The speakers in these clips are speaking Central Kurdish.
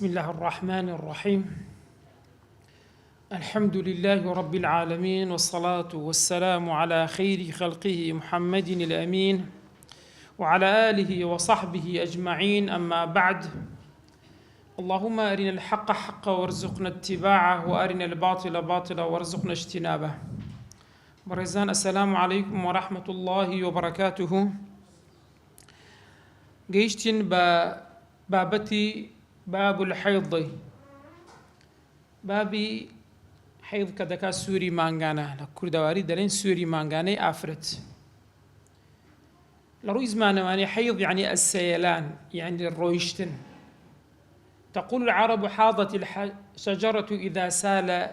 بسم الله الرحمن الرحيم. الحمد لله رب العالمين، والصلاة والسلام على خير خلقه محمد الأمين وعلى آله وصحبه أجمعين، أما بعد. اللهم أرنا الحق حقا وارزقنا اتباعه، وأرنا الباطل باطلا وارزقنا اجتنابه. برزان، السلام عليكم ورحمة الله وبركاته. جيشتن بابتي باب الحيض، بابي حيض كدكا سوري مانغانا لكردواري دلين سوري مانغاني آفرت لروي زمانواني. حيض يعني السيلان، يعني الرويشتن. تقول العرب: حاضت الشجرة إذا سال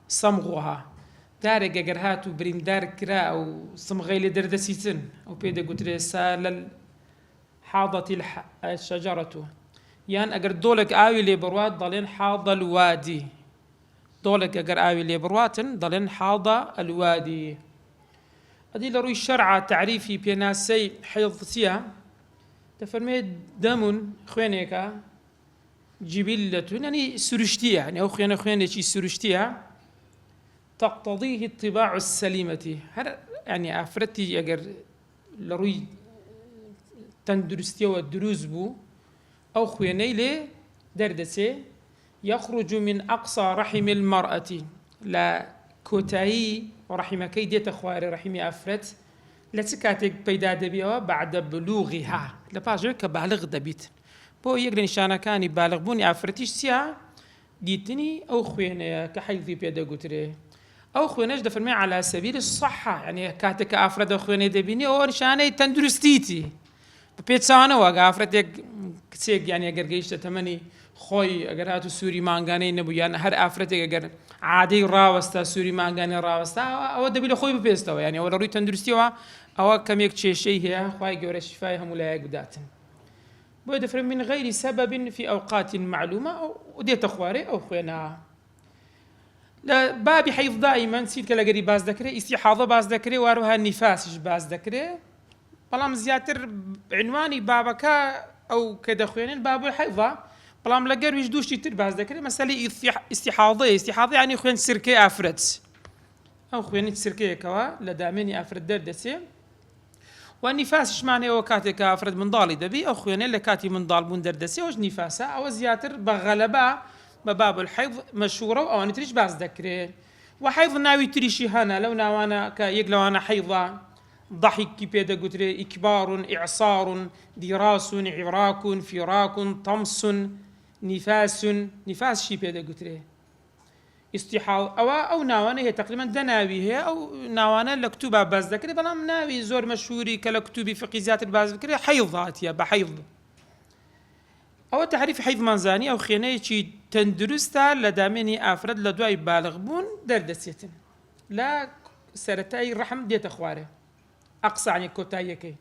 صمغها دارك أجرهاتو بريم دار كرا أو صمغيل دردسيتن أو بيدا قتري سال حاضت الشجرة، يعني أجر دولك آوي لبروات ضلين حاض الوادي، دولك أجر آوي لبروات ضلين حاض الوادي. هذه لروي الشرع تعريفي بيناسي حيضتيها تفرمي دم خوينيكا جبلة، يعني سرشتيها، يعني أو خوينة شي سرشتيها تقتضيه الطباع السليمة. يعني أفرتي أجر لروي تندرستي والدروز بو أو خويني لي دردسي يخرج من أقصى رحم المرأة، لا كوتاي رحمكي ديت خواري رحمي أفرت لتكاتك بيدا دبيوا بعد بلوغها لباجو كبالغ دبيت بو يقرن نشانا كاني بالغ بوني أفرتيش سيا ديتني أو خويني كحيثي بيدا قتري أو خوينيش دفرمي على سبيل الصحة، يعني كاتك أفرد خويني دبيني أو نشاني تندرستيتي بيتسانا واقع أفرتك كتيك، يعني أجر جيش تمني خوي أجر هاتو سوري مانغاني نبو، يعني هر أفرتك أجر عادي راوستا سوري مانغاني راوستا أو دبيل خوي ببيستوا، يعني أو لروي تندرستيوا أو كم يكتشي شيء هي خوي جوري شفاي هم ولا يقداتن بودفر من غير سبب في أوقات معلومة أو وديت أخواري أو خوينا. لا بابي حيض دائما سيد كلا قري باز ذكري استحاضة باز ذكري واروها النفاس باز ذكري بلام زياتر عنواني بابكا أو كذا خوينين باب الحيضة بلام لقر ويجدوش تيتر باز ذكري مسألة استحاضة يعني خوين سركي أفرت أو خوين سركي كوا لدامني أفرت دردسي، والنفاس إيش معنى وكاتك أفرد من ضالي دبي أو خوينين لكاتي من ضال بون دردسي وش نفاسة أو زياتر بغلبة بباب الحيض مشهورة أو أنا تريش باز ذكري. وحيض ناوي تريشي هنا لو ناوانا كيقلو أنا حيضة ضحك بيدا قتري إكبار إعصار دراس عراك فراك طمس نفاس شي بيدا قتري استحاض أو ناوانا هي تقريبا دناوي هي أو ناوانا لكتوبة باز ذكري بلام ناوي زور مشهوري كلكتوبي فقيزات الباز ذكري حيضات يا بحيض أو تعريف حيض منزاني أو خيني شي تندرستا لدامني أفرد لدواي بالغ بون دردسيتن لا سرتاي رحم ديت أخواره أقصى عن كوتايكي.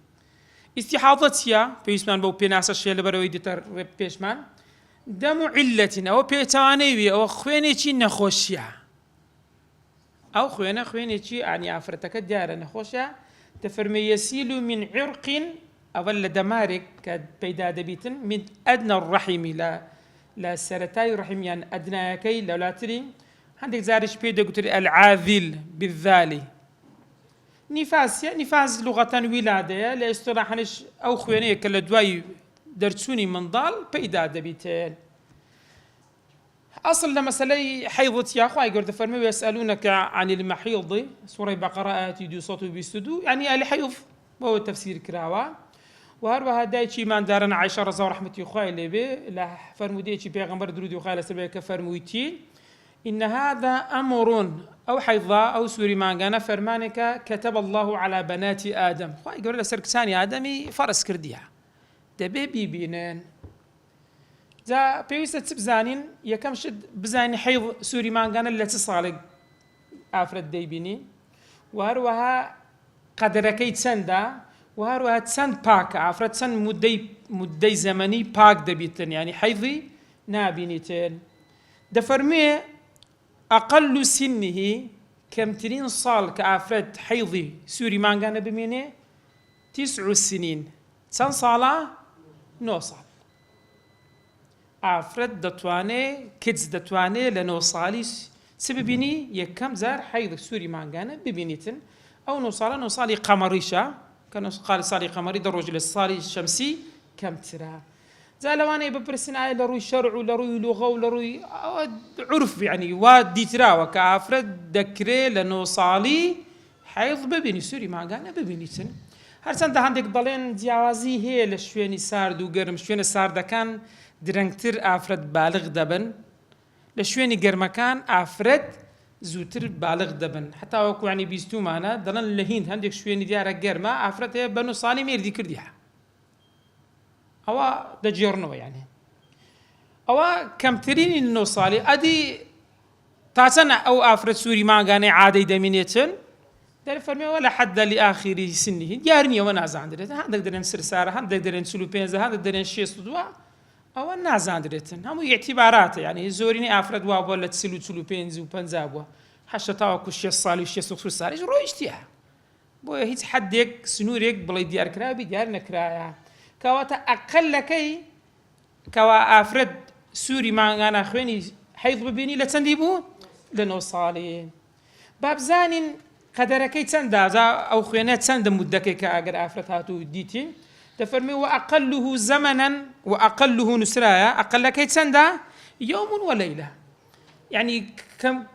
استحاضتيا بيسمان بو بيناس الشيء لبروي ديتر بيشمان دم علة أو بيتانيوي أو خويني شي نخوشيا أو خويني شي يعني أفرتك ديار نخوشيا تفرمي يسيل من عرق أول دمارك كبيدا دبيتن من أدنى الرحم لا سرتاي رحم، يعني أدنى كي لا تري عندك زارش بيدا قلت العاذل بالذالي. نفاس لغة ولادة لاصطلاحنش أو خويني كلا دواي درسوني من ضال بيدا دبيتين. أصل لمسألة حيضت يا أخوة يقول تفرمي ويسألونك عن المحيض سورة بقرة آتي دو صوت بيستدو، يعني الحيض هو تفسير كراوة. وهروها دايتشي مان دارنا عائشة رضي الله رحمة الله عليه به لا فرموديتشي بيغمبر درودي وخاله سبيه كفرمويتي إن هذا أمر أو حيضة أو سوري مانغانا فرمانك كتب الله على بنات آدم. يقول له سركساني آدمي فرس كرديها دبي بيبينين ذا بيوسة تبزانين يكم شد بزاني حيض سوري مانغانا اللي تصالق أفرد ديبيني وهروها قدركي تسندا وهروها تسند باك أفرد تسند مدي زمني باك دبيتن، يعني حيضي نابينيتين دفرمي أقل سنه كم ترين صال كأفرد حيضي سوري مانغانا بمينه 9 سنين 9 صالة 9 صال ئافرەت دەتوانێت کچ دەتوانێت لە 9 ساڵی چ ببینی یەکەم جار حەیض سووری مانگانە ببینیتن ئەو 9 ساڵە 9 ساڵی قەمەڕیشە کە 9 ساڵی قەمەڕی 10 ڕۆژ لە ساڵی شەمسی کەمترە. جا لەوانەیە بپرسن ئایا لە ڕووی شەرع و لە ڕووی لوغە و لە ڕووی عورف یعنی وا دیتراوە کە ئافرەت دەکرێت لە 9 ساڵی حەیض ببینی سووری مانگانە ببینیتن. هەرچەندە هەندێک دەڵێن جیاوازی هەیە لە شوێنی سارد و گەرم شوێنە ساردەکان درەنگتر ئافرەت بالغ دەبن لە شوێنی گەرمەکان ئافرەت زووتر بالغ دەبن حتا وەکو عنی بیستومانە دەڵێن لە هیند هەندێک شوێنی دیارە گەرمە ئافرەت هەیە بە 9 ساڵی مێردی کردیە ئەوە دەجێڕنەوە یعنی ئەوە کەمترینی 9 ساڵی ئەدی تا چەنە ئەو ئافرەت سووری مانگانەی عادەی دەمێنێتن دەرفەرمێەوە لە حەدە لی ئاخری سنیه دیار نییەوە نازاندرێت هەندێک دەرێن سرسارە هەندێک دەرێن 45 هەندێک دەرێن 62 ئەوە نازاندرێتن هەموو ئیعتیباراتە یعنی زۆرینەی ئافرەت وا بووە لە 45 و 50 بووە حەشە تاوەکو 6 ساڵی و 6 ساڵیش ڕۆیشتیە بۆیە هیچ حەدێک سنوورێک بڵێ دیارکراوی دیار نەکرایە کەواتە ئەقەلەکەی کەوا ئافرەت سووری مانگانە خوێنی حەیض ببینی لە چەندی بوو لە 9 ساڵی بابزانین قەدەرەکەی چەندە ئەو خوێنە چەندە مودەکەی کە ئەگەر ئافرەت هاتوو دیتی دەفەرمێ وأقله زمنا وأقله نسرايا أقلەکەی چەندە يوم وليلة يعني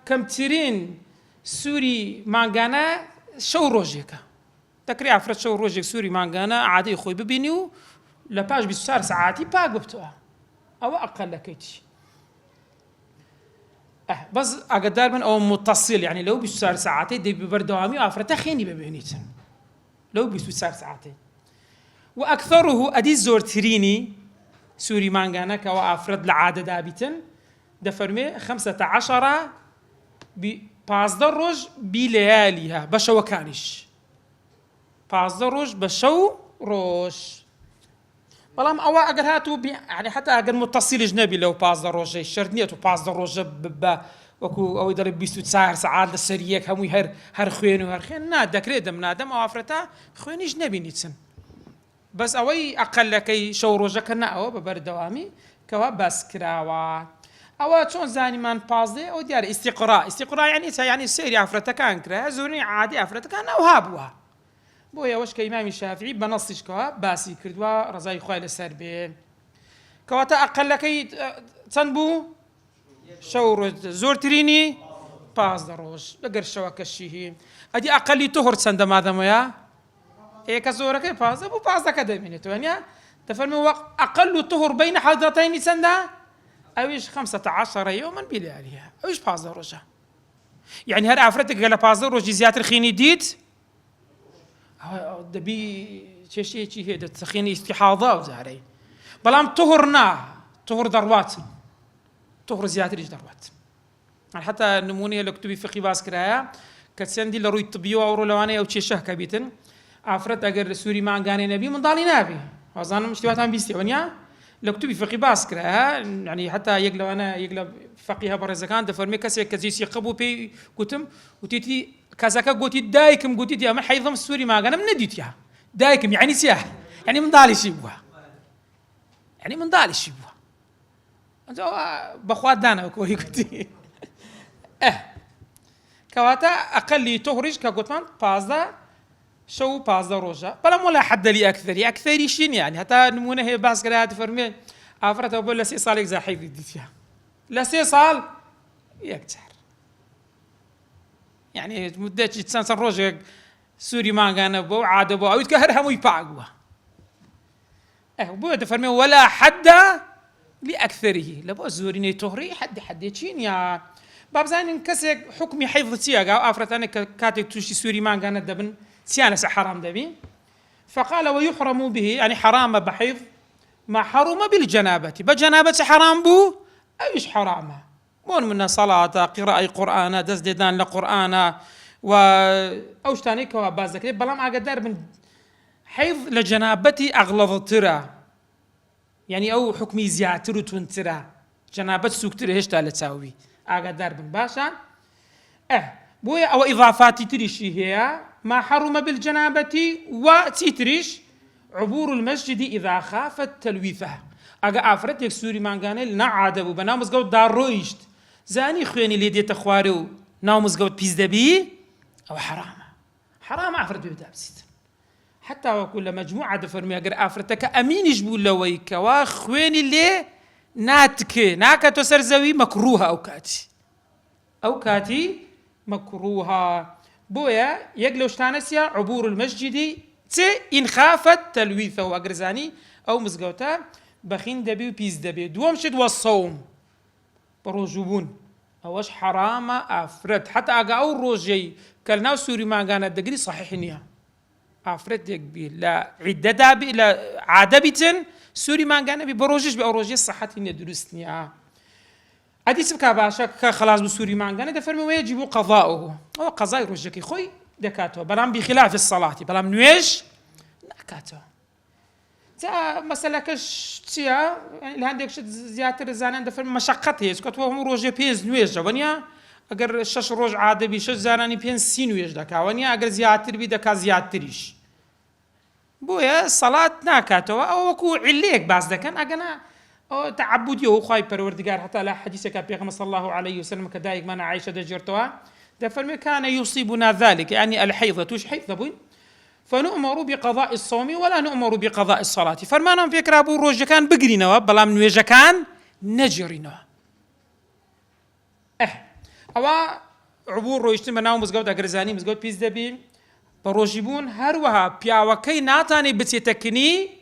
کەمترین سووری مانگانە شەو ڕۆژێکە دەکرێت ئافرەت شەو ڕۆژێک سووری مانگانە عادەی خۆی ببینی و لە پاش 24 ساعاتی پاک ببتەوە ئەوە ئەقلەکەیتی بەس ئاگادار بن ئەوە متصل يعني لەو 24 ساعاتەی دەبی بەردەوامی و ئافرەتە خێنی ببینیتن لەو 24 ساعاتەی وأكثره أدي زورتريني سوري مانغانا كوا أفرد لعادة دابتن دفرمي 15 بازدر روج بلياليها بشو كانش بازدر روج بشو روج بلام أوا أجر هاتو يعني حتى أجر متصل جنبي لو بازدر روج الشرط نيتو بازدر روج وكو أو يضرب 24 ساعات للسريك هم هر خوين وهر خين نادا كريدم نادم أو أفرتا خوين جنبي نيتسن بس ئەوەی ئەقلەکەی شەو ڕۆژەکە نەوە بە بەردەوامی کەوا باس کراوە ئەوە چۆن زانیمان پازدێ ئەو دیارە ئیستیقرا یعنی سەیری ئافرەتەکان کرا زۆرینەی عادی ئافرەتەکان ئەوها بووە بۆیە ئەوەش کە ئیمامی شافعی بە نەسیشکەوە باسی کردووە ڕزای خوای لەسەر بێ کەواتە ئەقلەکەی چەند بوو شەو ڕۆژ زۆرترینی 15 ڕۆژ لەگەر شەوەکەشی ئەدی ئەقەلی تۆهر چەندە مادەمەیە هيك زورك باز ابو باز كذا من توانيا تفرمي اقل طهر بين حضرتين سندا اويش 15 يوما بلياليها اويش باز رجا يعني هر افرتك قال باز رجا زيات خيني ديت دبي شي هذا تخيني استحاضه وزاري بلام طهر دروات طهر زيات رج دروات يعني حتى النمونيه اللي كتبي فقه باس كرايا كتسندي لروي الطبيو او رولوانيه او شي كبيتن ئافرەت ئەگەر سووری مانگانەی نەبی منداڵی نابێ وازانم شتیواتان بیستێ وەنیا لە کتوبی فقی باس کرا يعني حتى یەک لەوانە یەک لە فەقیهە بەڕێزەکان دەفەرمێ کەسێک کە جێسی قبوو پێی گوتم وتیتی کەسەکە گوتی دایکم گوتیتی ئەمە حەیضم سووری مانگانەم نەدیتیا دایکم یعنی چیە یعنی منداڵیشی بووە یعنی منداڵیشی بووە بەخوا دانەوە کۆی گوتی کەواتە ئەقەلی تۆهریش کە گوتمان 15 شو 15 روجا بلا ولا حد لي اكثر شين يعني حتى نمونه هي باس قرات فرمي افرت اقول له 6 صال زاحي ديتها لا 6 صال يكثر يعني مدة تسان روجا سوري ما كان بو عاد بو او يتكهر هم يباقوا بو فرمي ولا حد لاكثره لبو زوريني طهري حد شين يا باب زين كسك حكمي حفظتي افرت انا كاتك توشي سوري ما كان دبن سيانس حرام دبي فقال ويحرم به يعني حرام بحيض ما حرم بالجنابة بجنابة حرام بو ايش حرامه مون من صلاة قراءة قرآن دز ديدان لقرآن و اوش تاني كوا بازك بلام اقدر من حيض لجنابتي اغلظ ترى يعني او حكمي زياتر وتنترى جنابة سوكتر هيش تالا تساوي اقدر من باشا بويا او اضافاتي تريشي هي ما حرم بالجنابة وتتريش عبور المسجد إذا خافت تلويثه ئەگە ئافرەتێک سووری مانگانەی نەعادە بوو بە ناو مزگەوتدا ڕۆیشت زانی خوێنی لێ دێتە خوارێ و ناو مزگەوت پیس دەبی ئەوە حرامە ئافرەت بێ بدابسیت حتا وەکو لە مەجموعە دەفەرمووی ئەگەر ئافرەتەکە ئەمینیش بوو لەوەی کەوا خوێنی لێ ناتکێ ناکاتۆ سەر زەوی مەکروهە ئەو کاتی مەکروهە بۆیە یەک لەو شتانەسیە عبور المەسجدی ئین خافت تەلویثەوە ئەگەر زانی ئەو مزگەوتە بەخین دەبی و پیس دەبێ دووەم شت وەسەوم بە ڕۆژوو ئەوەش حرامە ئافرەت حتا ئەگە ئەو ڕۆژەی کە لەناو سووری مانگانە دەگری صحیح نییە ئافرەتێک بی لە عیدەدا بی لە عادە بیتن سووری مانگانە بی بە ڕۆژش بە ئەو ڕۆژێ سەحەتی نییە دروست نییە حەدیث بکا باشە کە خلاص بوو سووری مانگانە دەفەرمێ وەیەجیب قەضاؤه ئەوە قەزای ڕۆژەکەی خۆی دەکاتەوە بەڵام بخلاف الصلاة بەڵام نوێژ ناکاتەوە جا مەسەلەکەش چییە لە هەندێک شت زیاتر زانیان دەفەرمێ مەشەقەت هەیە چکە تۆ هەموو ڕۆژێ پێنج نوێژە وەنیە ئەگەر 6 ڕۆژ عادەبی 6 زارانی پێنج 30 نوێژ دەکا وەنیە ئەگەر زیاتر بی دەکا زیاتریش بۆیە سەڵات ناکاتەوە ئەو وەکو عیلەیەک باس دەکەن ئەگەنا ئەو تعبودیە و خوای پەروەردگار هەتا لە حەدیثێکە پێغەمبەر صلی الله عليه وسلم کە دایکمان عایشە دەجێرتەوە دەفەرمێ كان يصيبنا ذلك يعني الحيض توش حيض بووین فنؤمر بقضاء الصوم ولا نؤمر بقضاء الصلاة فەرمانەوە پێکرا بوو ڕۆژەکان بگرینەوە بەڵام نوێژەکان نەجێڕینەوە ئەوە عبور ڕۆیشتن بە ناو مزگەوت ئەگەر زانی مزگەوت پیس دەبی بە ڕۆژی بوون هەروەها پیاوەکەی ناتانێ بچێتە کنی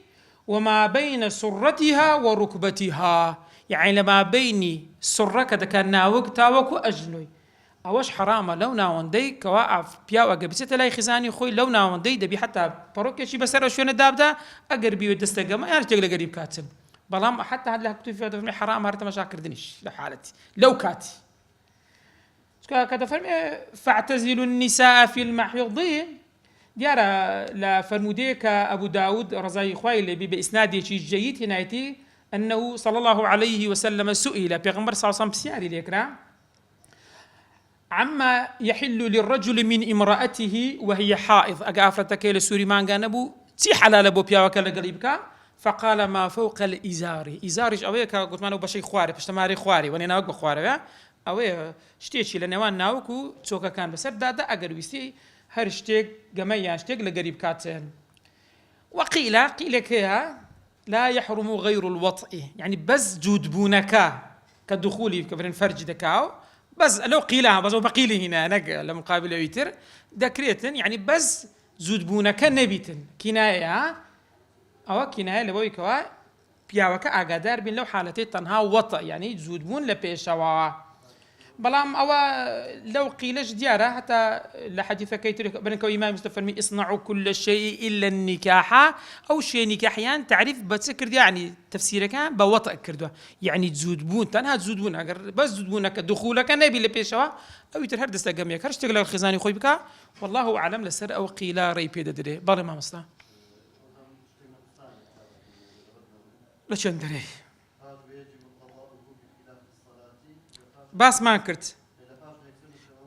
وما بين سرتها وركبتها يعني لما بيني سرك دەکات ناوک تاوەکو ئەژنۆی ئەوەش حرامە لەو ناوەندەی کەوا پیاو ئەگە بچێتە لای خزانی خۆی لەو ناوەندەی دەبی حتا پەڕۆکێکی بەسەر شوێنە دابدا ئەگەر بیوێ دەستەگەمە یان شتێک لەگەری بکاتن بەڵام حتا هەر لە کتوبی دەفەرمێ حرام هەر تەماشاکردنیش لە حالەتی لەو کاتی کە دەفەرمێ فاعتزلوا النساء في المحيض دیارە لە فەرمودەیە کە ئەبوو داود ڕزای خوای لێبی بە ئیسنادێکی جەید هێنایەتی أنه صلى الله عليه وسلم سئل پیغمبر صلى الله عليه وسلم بسیاری لێکرا عما يحل للرجل من امرأته وهي حائض ئەگە ئافرەتەکەی لە سووری مانگا نەبوو چی حەلالە بۆ پیاوەکە لەگەڵی بکە فقال ما فوق الإزار ئیزاریش ئەوەیە کە گوتمانەوە بەشەی خوارێ پشتەماری خوارێ وەنێ ناوک بە خوارەوە ئەوەیە شتێکی لە نێوان ناوک و چۆکەکان بەسەردادا ئەگەر ویستی هەر شتێک گەمە یان شتێک لەگەری بکاتن وقيل هەیە لا يحرم غير الوطء يعني بس جودبونك كدخولي كبرين فرج دكاو بس لو قيلها بس بقيل هنا نق لمقابل ويتر دكريتن يعني بس جودبونك نبيتن كناية أو كناية لبوي كوا بياوك أقدر بين لو حالتي تنها وطء يعني جودبون لبيشوا بلام أو لو قيلش ديارة حتى لحديث كيتر بنك إمام مستفرمي اصنعوا كل شيء إلا النكاح أو شيء نكاحيان تعريف بتذكر يعني تفسيره كان بوطأ كردوا يعني تزودبون تنها تزودبون أجر بس تزودبونك دخولك نبي لبيشوا أو يترهد استجمعك هرش تقول الخزاني خوي بك والله أعلم لسر أو قيل ريبي ددري باري ما مصلا لا شندري باس ما كرت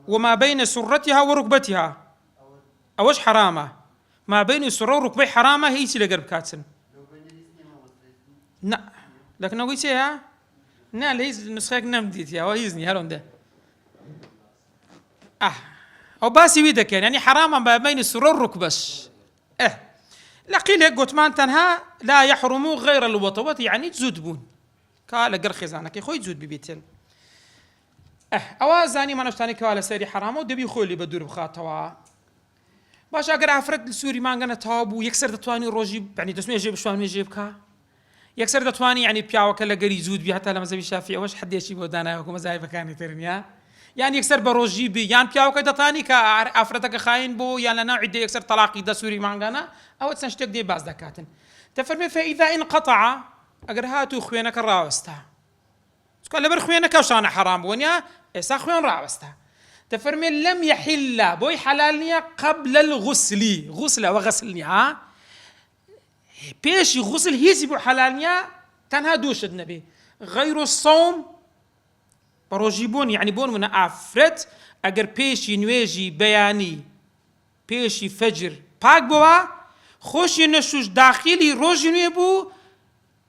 وما بين سرتها وركبتها أوش حرامة ما بين السرة وركبي حرامة هي شيء لقرب كاتن لا لكن أقول شيء ها لا ليز نسخك نمديت يا وهيزني هلون ده أو باسي ويدك يعني حرامة ما بين السرة والركبش لقيل قلت ما تنها لا يحرم غير الوطوط يعني تزودبون قال قر خزانك يا خوي تزود ببيتن ئەوە زانی مانەشتانی کەوا لە سەری حرامە و دەبی خۆی لێ بە دوور بخاتەوە باش ئەگەر ئافرەت لە سووری مانگە نەتەواو بوو یەکسەر دەتوانی ڕۆژی یعنی دەستمێژێ بشوانێژێ بکە یەکسەر دەتوانی یعنی پیاوەکە لە گەری زوود بی هەتا لە مەزهەبی شافعی ئەوەش حەدێکی بۆ داناوەکو مەزاهیبەکانی ترنیا یان یەکسەر بە ڕۆژی بی یان پیاوەکە دەتانی کە ئافرەتەکە خاین بۆ یان لە ناو عیدە یەکسەر تەلاقی دە سووری مانگانە ئەوە چەند شتێک دێ باز دەکاتن دەفەرمێ فإذا انقطع ئەگەر هاتوو خوێنەکە ڕاوەستا چکە لەبەر خوێنەکە شانە حرام بوونیا ئێستا خوێن ڕاوەستا دەفەرمێ لم يحل بۆی حەلال نییە قبل الغسل غسل ئەوە غەسل نییە پێشی غسل هیچی بۆ حەلال نییە تەنها دووشت نەبێ غەیر الصوم بە ڕۆژی بوون یعنی بۆ نمونە ئافرەت ئەگەر پێشی نوێژی بەیانی پێشی فەجر پاک بووە خۆشی نەشوش داخلی ڕۆژی نوێ بوو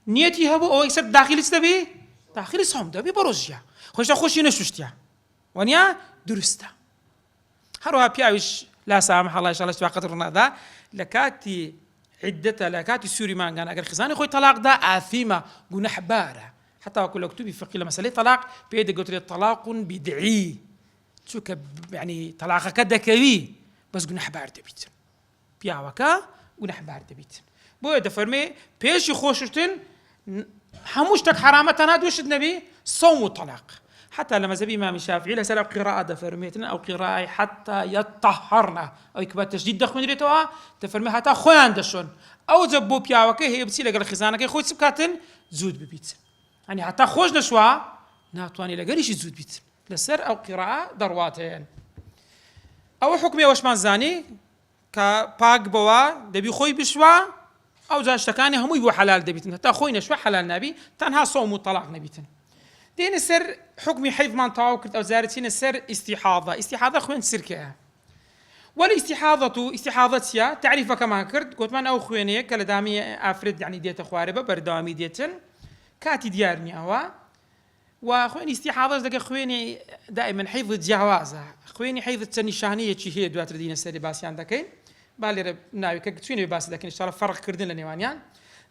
نیەتی هەبوو ئەوەی سەر داخلی چ دەبێ داخلی سۆم دەبێ بە ڕۆژیە خۆشە خۆشی نەشوشتیە وانیا دروستە هەروەها پیاویش لا سامح الله ئینشاءالله شتێ ڕوونادا لە کاتی عدەتە لە کاتی سووری مانگان ئەگەر خزانی خۆی تەلاقدا ئاثیمە گونەحبارە حتى وكل كتبي فقه لمسألة طلاق بيد قلت طلاق بدعي شو يعني طلاق كذا كذي بس قلنا حبار دبيت بيعوكا قلنا حبار دبيت بو دفرمي بيش يخوشتن حموشتك حرامتنا دوش النبي صوم الطلاق حتى لما زبي إمام الشافعي لسلا قراءة دفرميتنا أو قراءة حتى يطهرنا أو يكبر تجديد دخل من ريتوها دفرمي حتى خوان دشون أو زبو بيعوكا هي بتسيل قال خزانة كي خوش سبكاتن زود ببيت يعني حتى خوش نشوا ناتواني لقريش زود بيت لسر أو قراءة درواتين أو حكمي وش مانزاني كباق بوا دبي خوي بشوا أو زاش تكاني هم يبوا حلال دبيتن حتى خوي نشوا حلال نبي تنها صوم وطلاق نبيتن دين السر حكمي حيث ما نتاوكرت أو زارتين السر استحاضة خوين سركة والاستحاضة تعريفها كما كرت قلت من أو خويني كالدامي أفرد يعني ديت أخواربة بردامي ديتن كاتي ديارني أوا وخويني استحاضة دقا خويني دائما حيض الجوازة خويني حيض التنشانية هي دوات ردين السري باسيان دكين بالي رب ناوي كتويني باس دكين إن شاء الله فرق كردين لنيوانيان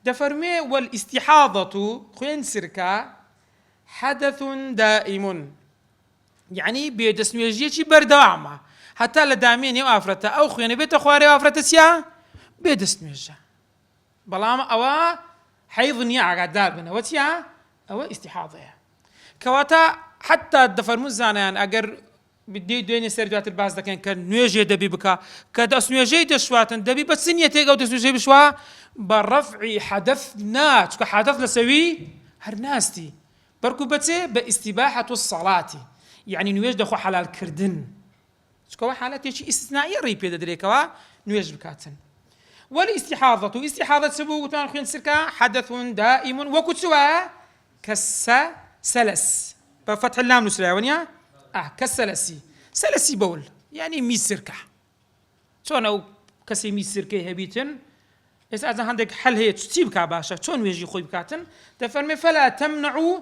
دفرمي والاستحاضة خوين سركا حدث دائم يعني بيدسنويجيتي بردوامة حتى لدامين وافرته أو خويني بيت أخواري وافرته سيا بيدسنويجا بلام أوا حيض نيا قدار بنا وتيا أو استحاضة كواتا حتى الدفرمون زانيان أجر بدي دويني سردوات الباز ده كان نيجي دبي بكا كداس نيجي دشواتن دبي بس نيتي أو داس نيجي بشوا برفع حدث ناتش كحدث لسوي هرناستي بركوبته باستباحة الصلاة يعني نيجي دخو حلال كردن شكوا حالات شيء استثنائية ريبي دريكوا نيجي بكاتن والاستحاضة استحاضة سبو وتان خوين سركا حدث دائم وكتسوا كالسلس بفتح اللام نسرع ونيا كالسلسي سلسي بول يعني مي سركا شون أو كسي مي سركا هبيتن إذا عندك حل هي تسيب كعباشة شون ويجي خوي بكاتن تفرمي فلا تمنعوا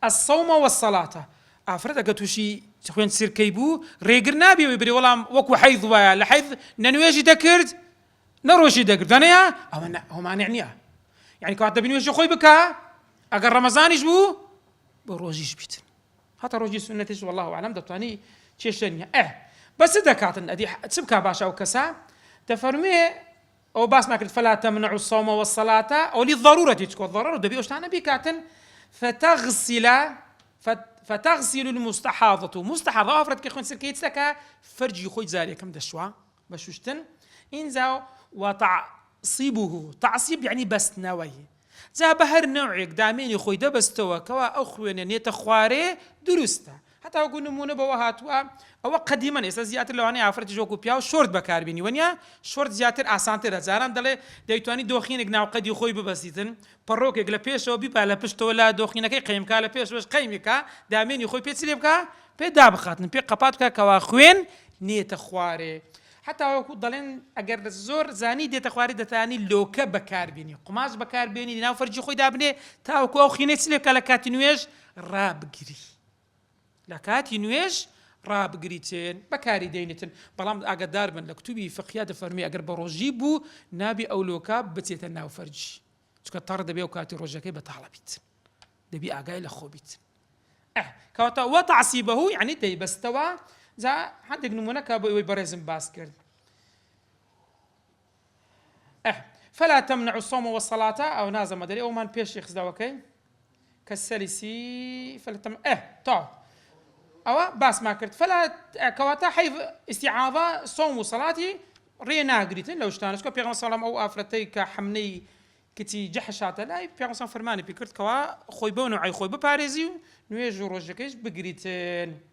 الصوم والصلاة أفرد قتوشي خوين سركا يبو ريقر نابي ويبري والله وكو حيض ويا لحيض ننويجي دكرد نروشي دقر دنيا هو ما نعنيها يعني كاتب بيني وجه خوي بكا اگر رمضان يجبو بروجيش بيت حتى روجي سنتي والله اعلم دبتاني تشيشنيا بس دكاتن ادي تسبكا باشا وكسا تفرمي او باس ما كنت فلا تمنع الصوم والصلاه او للضروره تكون الضروره دبي وشتانا بكاتن فتغسل المستحاضه مستحاضه افرد كيخون سلكيت سكا فرجي خوي زالي كم دشوا بشوشتن انزاو وتعصيبه تعصيب يعني بس نوي زا بهر نوعك دامين خوي دبستوا كوا اخوين نيت خواري درسته حتى اقول نمونه بوهاتوا او قديما اساس زياتر لو انا عفرت جوكو بياو شورت بكار بيني ونيا شورت زياتر اسانتر زاران دله ديتواني دوخين غناو قد خوي ببسيتن بروك غلا بيشو بيبالا بشتو لا دوخين كي قيم كالا بيش واش قيمك دامين خوي بيتسليبكا بيدابخاتن بي قباتك كوا اخوين نيت خواري حتى وكو ضلين اگر الزور زاني دي تخواري دتاني لوكا بكار بيني قماش بكار بيني دينا فرجي خوي دابني تا وكو خينيت سليك لكات نويج راب غري لكات نويج راب غريتين بكاري دينتن بلام اقدار بن لكتبي فقيه دفرمي اگر بروجيبو نابي او لوكا بتيتنا فرجي تكتر دبي وكاتي روجكي بطالبيت دبي اقاي لخوبيت كوتا وتعصيبه يعني دي بستوى زا عندك نمونة كابو بريزم باسكر فلا تمنع الصوم والصلاة أو نازم مدري أو من بيش يخزدا وكي كالسلسي فلا تمنع تعو أو باس ما كرت فلا كواتا حيث استعاضة صوم وصلاتي رينا قريتين لو اشتانسكو بيغم صلام أو أفرتي كحمني كتي جحشاتا لا بيغم صلام فرماني بيكرت كوا خوي بونو عي خوي بباريزيو نويجو روجكيش بقريتين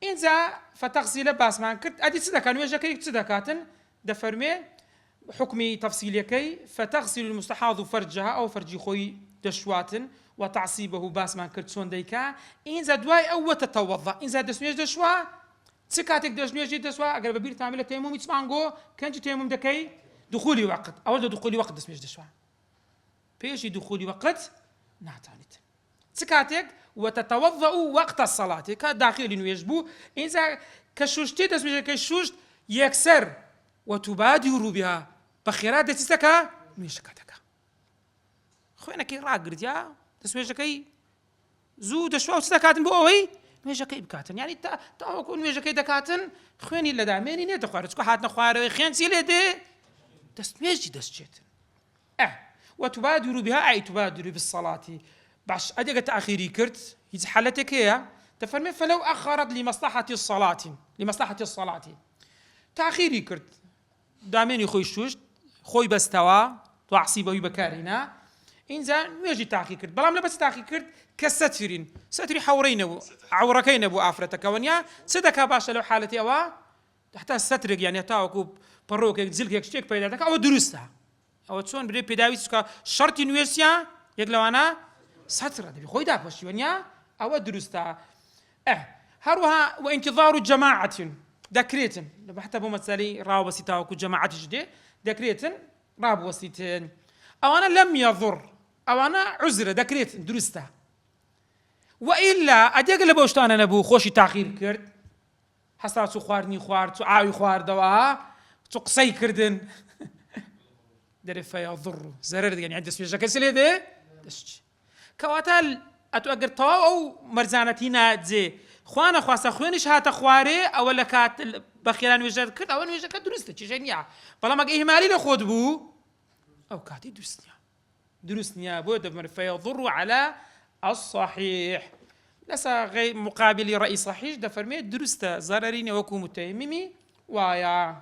إنزا فتغسل باس ما كرت أدي تصدق أنا وجهك تصدقاتن دفرمي حكمي تفصيلي كي فتغسل المستحاض فرجها أو فرج خوي دشواتن وتعصيبه باس ما كرت سون ديكا إنزا دواي أو تتوضأ إنزا دسميج دشوا تسكاتك دسميج دشوا أقرب بير تعمل تيمم يتسمعنجو كانش تيمم دكي دخولي وقت أول دخولي وقت دسميج دشوا بيشي دخول وقت ناتانيت سكاتك وتتوضأ وقت الصلاة كداخل يجبو إذا كشوشتي تسمي كشوشت يكسر وتبادر بها بخيرات تستكا ميشكاتك خوينا كي راقرد يا تسمي كي زود شو تستكاتن بوي ميجاكي بكاتن يعني تا كون ميجاكي دكاتن خويني لا داميني ني تخوارج كو حاتنا خواري خين سيلي دي دستميجي دسجيتن وتبادر بها أي تبادر بالصلاة باش أديك تأخيري كرت يزحلتك هي تفرمي فلو أخرت لمصلحة الصلاة تأخيري كرت داميني خوي شوش خوي بستوا تعصيبه بكارنا إنزان يجي تأخير كرت بلام لبس تأخير كرت كسترين ستري حورين عوركين أبو آفرتك ونيا صدق باش لو حالتي أوا تحت سترك يعني تاوكو بروك زلك شتيك بيداتك أو درستها أو تسون بدي بداويس شرط يونيفرسيا يقولوا أنا سترة دبي خوي دابش ونيا أو درستها هروها وانتظار جماعة دكريتن حتى بمثالي راو بسيطة وكو جماعة جدي دكريتن راب وسيتين أو أنا لم يضر أو أنا عذر دكريتن درستها وإلا أديك لبوشت أنا نبو خوشي تأخير كرد حسنا تو خوارني خوار تو عاوي خوار دوا تو قصي كردن دري فيضر زرر يعني عند اسمي جاكسلي دي دشت كواتل اتوقر تو او مرزانتينا زي خوانا خواسا خوينش هات خواري او لكات بخيران وجد كرد او وجد درست تشينيا بلا ما اهمالي لخود بو او كاتي درسنيا بود من فيضر على الصحيح لسا غير مقابل رأي صحيح ده فرمي درسته ضررين وكو متيممي ويا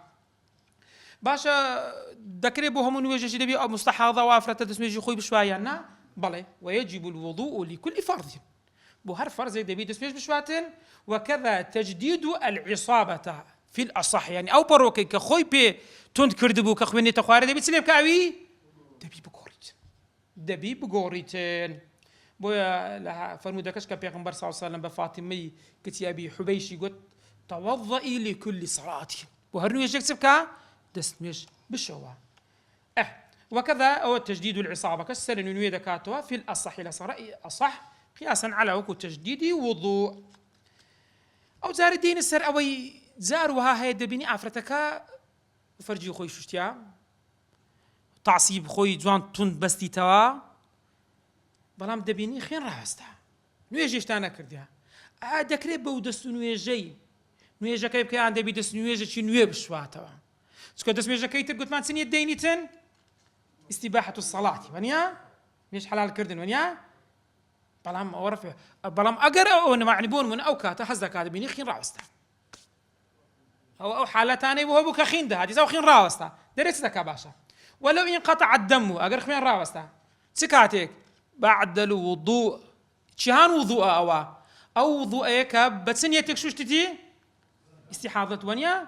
باشا ذكري بهم نوجه شي دبي مستحاضه وافره تسمي خوي بشوايانا بلى ويجب الوضوء لكل فرض بو هر فرض دبي تسمي بشواتن وكذا تجديد العصابه في الاصح يعني او بروكي كخوي بي تند كردبو كخويني تخواري دبي تسلب كاوي دبي بغوريتن بويا لها فرمودكش كبيغمبر صلى الله عليه وسلم بفاطمي كتي ابي حبيشي قلت توضئي لكل صلاه وهرنو يجيك سبكا دستمش بالشوا وكذا أو تجديد العصابة كسر ننوي دكاتوا في الأصح إلى رأي أصح قياسا على وكو تجديد وضوء أو زار الدين السر أوي زاروها هاي دبيني عفرتك فرجي خوي شوشتيا تعصيب خوي جوان تند بستي توا بلام دبيني خين راهستا نويجيش تانا كرديها دكري بودست نويجي نويجا كيف كان دبي دست نويجا شي نوي بشواتوا سكو دست نويجا كيتر قلت ما تسني الدينيتن استباحة الصلاة ونيا ليش حلال كردن ونيا بلام أورف بلام أقرأ وأنا معنبون من أوكاته حزك هذا بيني خين راوستا أو حالة ثانية وهو بك خين ده هذه زو خين راوستا دريت ذاك باشا ولو انقطع الدم أقر خين راوستا سكاتك بعد الوضوء شهان وضوء أو وضوءك بتسنيتك شو اشتتي استحاضة ونيا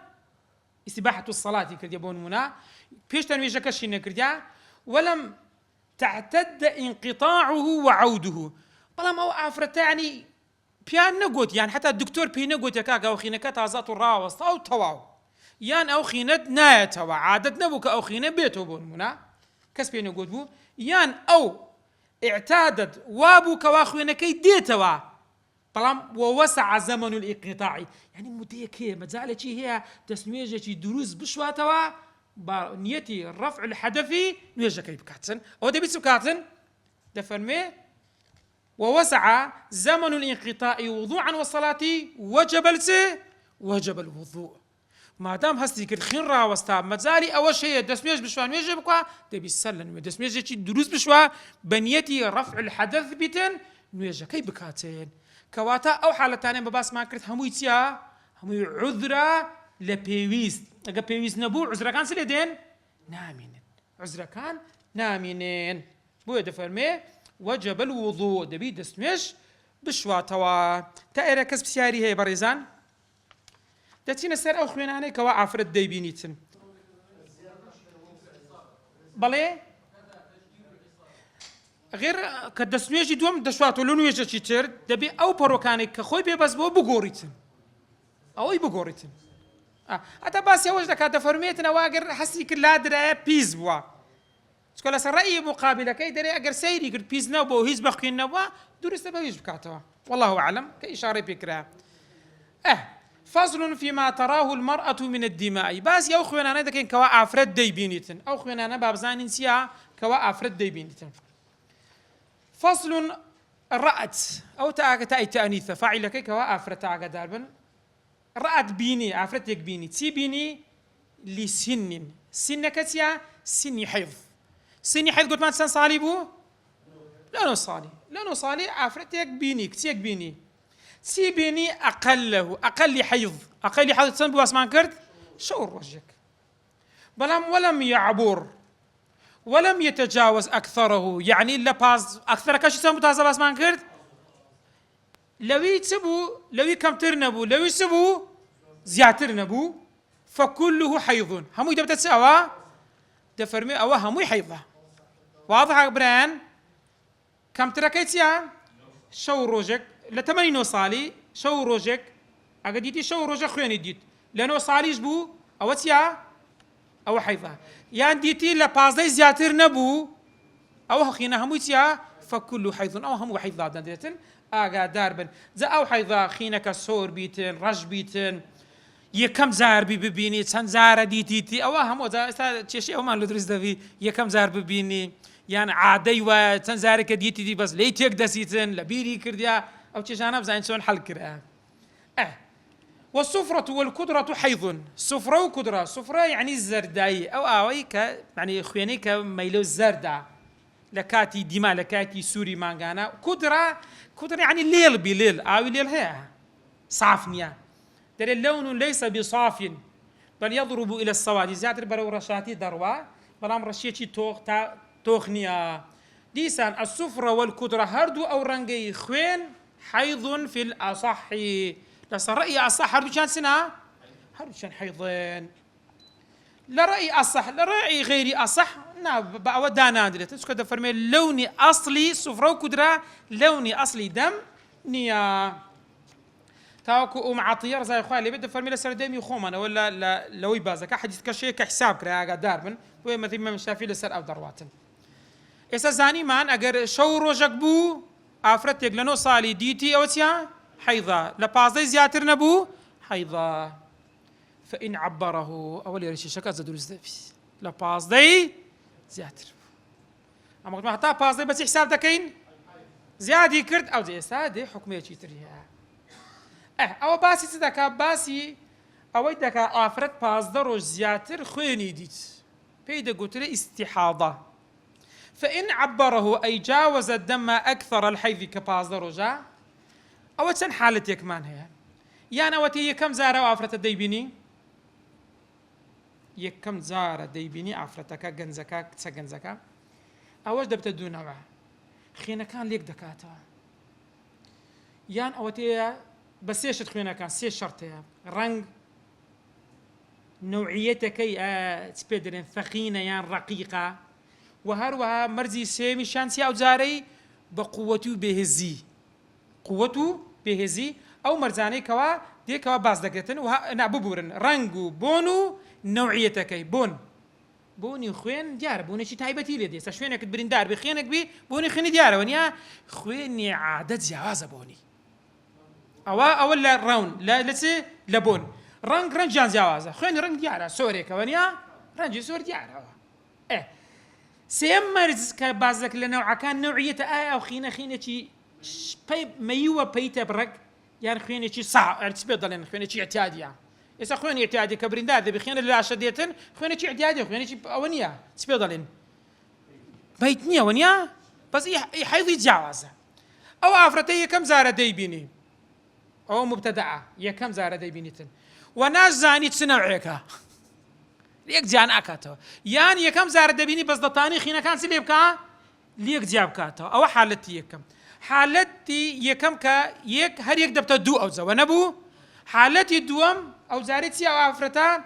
استباحة الصلاة كرديبون منا بيش تنويجا كشين كرديا ولم تعتد انقطاعه وعوده بلام أو عفرت يعني بيان نقول يعني حتى الدكتور بي نقول يكاك أو خينك تازات الراوس أو تواو يان أو خينت ناية توا عادت نبوك أو خينة بيتو بون منا كس بي نقول بو يان أو اعتادت وابوك واخوينكي ديتوا بلام ووسع زمن الانقطاع يعني مديك هي مزالة هي تسميجة دروس بشواتوا نيتي رفع الحدث نيجا كيف كاتن أو ده بيسو كاتن ده فرمي ووسع زمن الانقطاع وضوعا والصلاة وجب الوضوء ما دام هستي كل خين راوستا مزالي أول شيء دسميج بشوا نيجا بقى ده بيسلن دسميجة دروس بشوا بنيتي رفع الحدث بيتن نيجا كيف كاتن كواتا أو حالة تانية بباس ما كرت هموي تيا هموي عذرة لبيويست أجا بيويست نبو عذرة كان سليدين نامين عذرة كان نامين بو دفرمي وجب الوضوء دبي دسمش بشوا توا تأيرا كسب سياري هي بريزان داتينا سر أو خويناني كوا عفرت ديبينيتن بلي غير كدسميجي دوم دشواتو لونو يجي تشير دبي او بروكاني كخوي بي بس بو بغوريتن او اي بغوريتن اتا باس يا وجدك هذا فرميتنا واقر حسي كل درا بيز بوا چکە لەسەر ڕەئی مقابلەکەی دەرێ ئەگەر سەیری کرد پیس نەبوو هیچ بەخوێندنەوە دروستە بەویش بکاتەوە والله أعلم كإشارة بكرة فصل فيما تراه المرأة من الدماء باس يا أخونا أنا دكين كوا أفرد دي بينيتن أو أخونا أنا بابزان سيا كوا أفرد دي بينيتن فصل رأت أو تأي تأنيث فاعل كي كوا أفرد تاعك داربن رأت بيني أفرد يك بيني تي بيني لسن سن كتيا سني حيض سني حيض قلت ما تسن صالي بو لا صالي أفرد يك بيني كتيك بيني سي بيني أقل حيض تسن بواسمان كرد شعور وجهك بلام ولم يعبر ولم يتجاوز أكثره يعني لباز أكثر كاش تسن بتازا باسمان كرد لوي كم ترنبو لوي سبو زياتر نبو فكله حيض همو يدبت تساوا دفرمي أو همو حيضة واضح بران كم تركيتيا شو روجك لتمانينو صالي شو روجك أقديتي شو روجك خويني ديت لأنه صاليش بو أو تيا أو حيضة يعني ديتي لبازي زياتر نبو أو خينا همو تيا فكله حيض أو همو حيضة دندتن آقا داربن زا أو حيضة خينك سور بيتن رج بيتن يكم زار ببيني چەند زارە دیتیتی ئەوە هەموو کێشەی ئەومان لە دروست دەبی یەکەم زار ببینی یان عادەی وە چەند زارێکە دیتیتی بەس لێی تێک دەسیتن لە بیری کردیا ئەو کێشانە بزانین چۆن حەڵ کرا والسفرة والقدرة حيض سفرة وقدرة سفرة يعني الزرداي أو آوي يعني خويني كميلو الزردة لكاتي دماء لكاتي سوري مانغانا قدرة يعني الليل بليل آوي الليل هي صافنيا در اللون ليس بصاف بل يضرب إلى السواد زيادة برو رشاتي دروا بلام رشيتي توخنيا ديسان السفرة والقدرة هردو أو رنجي خوين حيض في الأصح لسا رأي أصح هردو كان سنة هردو كان حيضين لا رأي أصح لا رأي غيري أصح بأودا نادرة تسكت فرمي لوني أصلي سفرة وقدرة لوني أصلي دم نيا تاكو عطية رزاي خوالي بدي فرمي لسر دمي خومنا ولا لوي بازك حديث كشيء كحساب كرا قدار من وين مثل ما شافي لسر أو درواتن إسا زاني مان أجر شو روجك بو أفرتك لنو صالي ديتي أو تيا حيضة لبازي زياتر نبو حيضة فإن عبره أول يرشي شكا زدرس دبي لبازي زياتر أما قلت ما حتى بازي بس حساب دكين زيادة كرت أو زي سادة حكمية تريها أو باسي تدكا باسي أو يدكا أفرد بازدر زياتر خويني ديت بيدا قلت استحاضة فإن عبره أي جاوز الدم أكثر الحيض كبازدر جا أو تسن حالة يكمان هي يعني وتي كم زارة وأفرت الديبيني يكم زارة ديبيني أفرتك جنزكا تسجنزكا أوش دبت دون نوع خينا كان ليك دكاتا يعني أوتي بس ايش تخوينا كان سي شرطها رنج نوعيتك تبدرن ثخينة يعني رقيقة وهروها مرزي سيمي شانسي أو زاري بقوته بهزي أو مرزاني كوا دي كوا باز دقتن وها ببورن رنجو بونو نوعيتك بوني خوين ديار بوني شي تايبتي لي دي سشوينك تبرين دار بخينك بي بوني خيني ديار ونيا خويني عادة جوازة بوني أو لا راون لا لسه لبون رنج جان جوازة خوين رنج ديارة سوري كونيا رنج سوري ديارة سيمرز كبازك لنوع كان نوعية أو خينة شي ميوة بيتا برك يعني خينة شي صعب ارتبط لنا خينة شي اعتيادية إذا خينة اعتيادي كبرنداد بخينة لا شديتن خينة شي اعتيادي خينة شي أونيا تبيض لنا بيتنيا ونيا بس يحيض يتجاوزه أو أفرتي كم زارة ديبيني أو مبتدعة يكم زارة ديبينيتن وناس زاني تسنوعيكا ليك جان أكاتو يعني يكم زارة ديبيني بس دطاني خينا كان سليبكا ليك جاب كاتو أو حالتي يكم حالتي يكم كا يك هر يك دبتا دو أو زوا نبو حالتي دوم أو زارتي أو أفرتا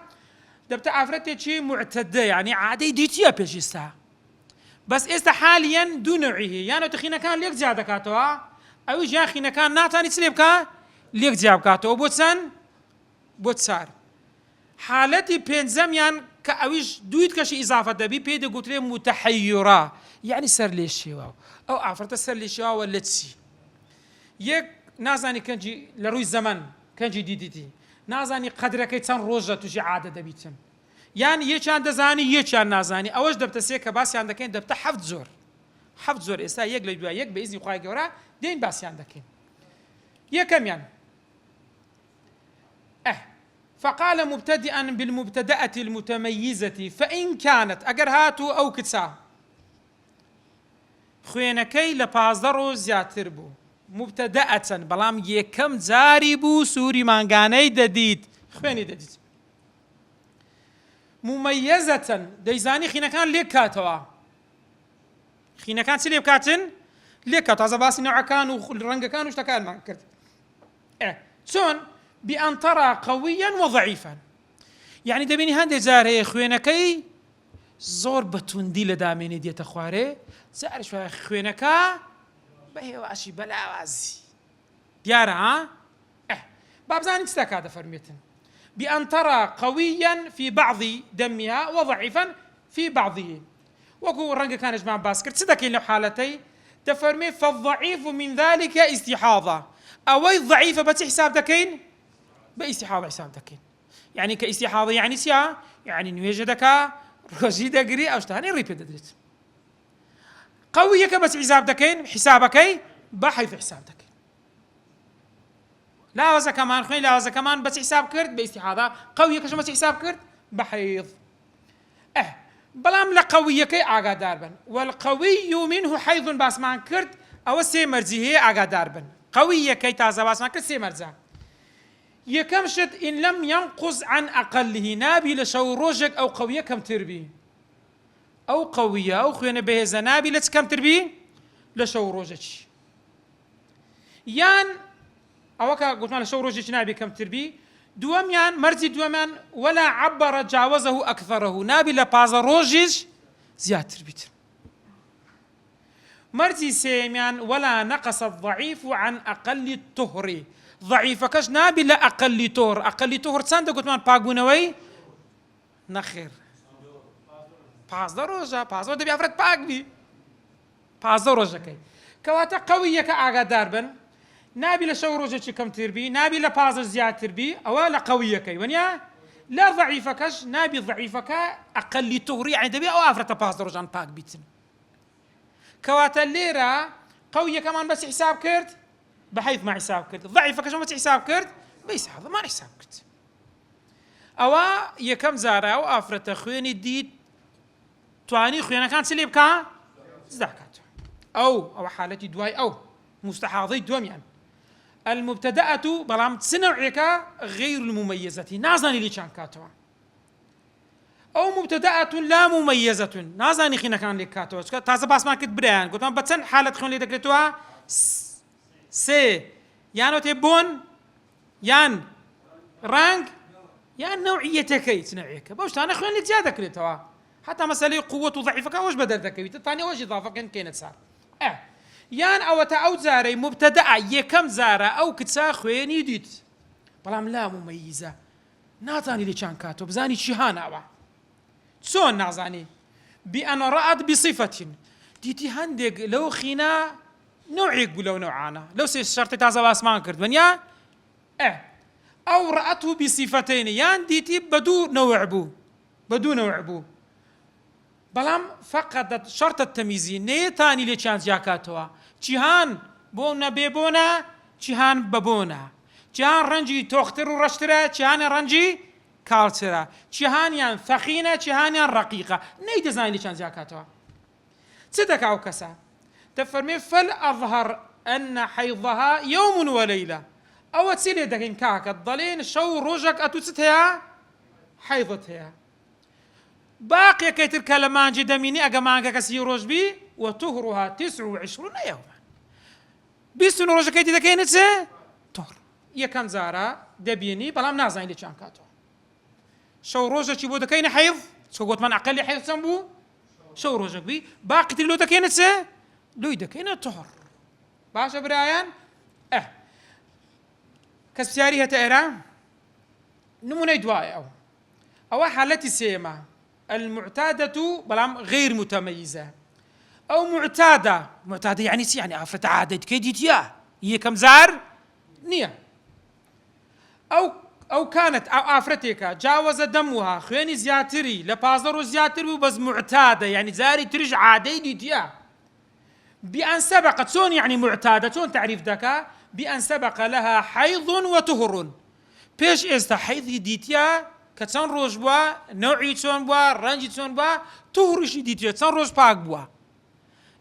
دبتا أفرتي شي معتدة يعني عادي ديتيا بيشيستا بس إستا حاليا دو نوعيه يعني تخينا كان ليك زيادة كاتو أو جا خينا كان ناتاني سليبكا ليك جاب كاتو بوتسار حالتي بينزم يعني كأويش دويت كشي إضافة دبي بيد قلت متحيرة يعني سر لي الشواو أو عفرت سر لي الشواو ولا تسي يك نازاني كنجي لروي الزمن كنجي ديديتي نازاني قدرك يتسان روجة تجي عادة دبيتن يعني يشان دزاني يشان نازاني أوش دبت سيكا باسي عندك دبت حفظ زور حفظ زور إسا يك لدوا يك بإذن خواهي جورا دين باسي عندك يكم يعني فقال مبتدئا بالمبتدأة المتميزة فإن كانت أجر هاتو أو كتسا خوينكي لبازدرو زياتربو مبتدأة بلام يكم زاربو سوري مانغاني دديد خويني دديد مميزة ديزاني خينا كان ليك كاتوا خينا كان سليب كاتن ليك كاتوا زباسي نوع كان والرنج كان واشتكال ما كرت شون بأن ترى قويا وضعيفا يعني دبيني هندي زاري خوينكي زور بتوندي لداميني ديت خواري زار شوي خوينكا بهي واشي بلا وازي ديارة ها بابزاني تستاك هذا فرميتن بأن ترى قويا في بعض دمها وضعيفا في بعضه وكو رنجا كان اجمع باسكر تصدقين لو حالتي تفرمي فالضعيف من ذلك استحاضة أوي ضعيفة بتحساب دكين باستحاضة حساب دكين يعني كاستحاضة يعني سيا يعني نويجدك رجي دقري أو اشتهاني ريبيد دريت قوية كبس حساب دكين حسابكي بحيث حساب دكين لا وزا كمان خوين لا وزا كمان بس حساب كرد باستحاضة قوية كشو بس حساب كرد بحيث بلام لقوية كي آغا داربن والقوي منه حيث باسمان كرد أو سي مرزي هي آغا داربن قوية كي تازا باسمان كرد سي مرزا يكمشت إن لم ينقص عن أقله نابي لشو روجك أو قوية كم تربي أو قوية أو خوينة بهزا نابي لتس كم تربي لشو روجك يان أوكا قلت ما لشو روجك نابي كم تربي دواميان مرزي دواميان ولا عبر جاوزه أكثره نابي لبازا روجك زيادة تربيت مرزي سيميان ولا نقص الضعيف عن أقل الطهر ضعيف كش نابي لا أقل طهر أقل طهر ساندا قلت مان باقونوي نخير باز دروجة باز ودي أفرد باق بي باز دروجة كي كواتا قوية كأعقا داربن نابي لشو روجة كم تربي نابي لباز زيادة تربي أو لا قوية كي ونيا لا ضعيف كش نابي ضعيف كأقل طهر يعني دبي أو أفرد باز دروجة باق بيتن كواتا الليرة قوية كمان بس حساب كرت بحيث ما حساب كرت ضعيفة كش ما حساب كرت بيس هذا ما حساب كرت أو يكم زارة أو أفرت خويني ديد تواني خوينا كان سليب كا زداكات أو حالتي دواي أو مستحاضي دوام يعني المبتدأة بلام تسنوعك غير المميزة نازاني اللي كان كاتوا أو مبتدأة لا مميزة نازاني خينا كان لك كاتوا تازا باس ما كنت بريان قلت ما بتسن حالة خون لي دكتوها سي يانو تبون يان رانك يان نوعيتك تنوعيك باوش انا خوين اللي زياده كريتوا حتى مسألة قوة وضعيفك واش بدل ذكي الثاني واش إضافة كانت صار يان أو تأو زاري مبتدأ يكم زارة أو كتسا خوين يديت بلام لا مميزة نازاني اللي كان كاتو بزاني شهانا أوا تسون نازاني بأن رأت بصفة ديتي هندق لو خينا نوعيك ولو نوعانا لو شرطي تازا باسمان كرت بنيا أو رأته بصفتين يان ديتي بدو نوع بو بلام فقدت شرط التمييز نيتاني اللي كانت جاكاتوا جيهان بونا بيبونا جيهان ببونا جيهان رنجي توختر ورشترا جيهان رنجي كالترا جيهان يان ثخينة جيهان يان رقيقة نيت زاني اللي كانت جاكاتوا تصدق أو كسا تفرمي فالأظهر أن حيضها يوم وليلة أو تسيلي دكين كاك الضلين شو روجك أتوتها حيضتها باقي كي تلك لمان جدميني أجمعك كسي روج بي وطهرها 29 يوما بيستن روجك كي تدكين طهر يكم زارا دبيني بلام نازعين اللي كان كاتو شو روجك يبو دكين حيض شو قلت من أقل حيض سنبو شو روجك بي باقي تلو دكين لو دكين طهر باشا برايان كسبسياري هتا إيران نموني دواي أو حالتي سيما المعتادة بلام غير متميزة، أو معتادة يعني سي يعني عفرت عادة كيديتيا هي كم زار نية، أو كانت أو عفرتك جاوز دمها خويني زياتري لبازر زياتري بس معتادة يعني زاري ترج عادة ديتيا بأن سبقت شون يعني معتادة شون تعريف دكا بأن سبق لها حيض وطهر بيش استا حيض ديتيا كتسان روج بوا نوعي شون بوا رنجي شون بوا طهرش ديتيا تسان روج باق بوا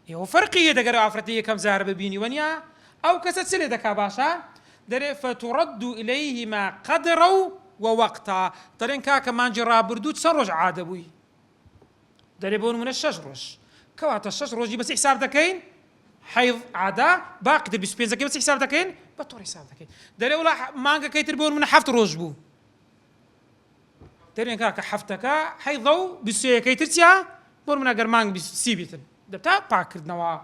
يو فرقية دقر عفرتية كم زهر ببيني ونيا أو كست سلة دكا باشا دري فترد إليهما قدروا ووقتا درين كا كمان جرا بردود سنروج عادة بوي دري بون من الشجرش كواتا الشجرش بس حساب دكين حيض عادة باقي دربي سبين زكي بس حساب دكين بطور حساب دكين دري ولا مانجا كيتر بون من حفت روج بو درين كا كحفتك حيضو بسوية كيتر تيا بون من أجر مانج بسيبيتن دبتا باكر نوا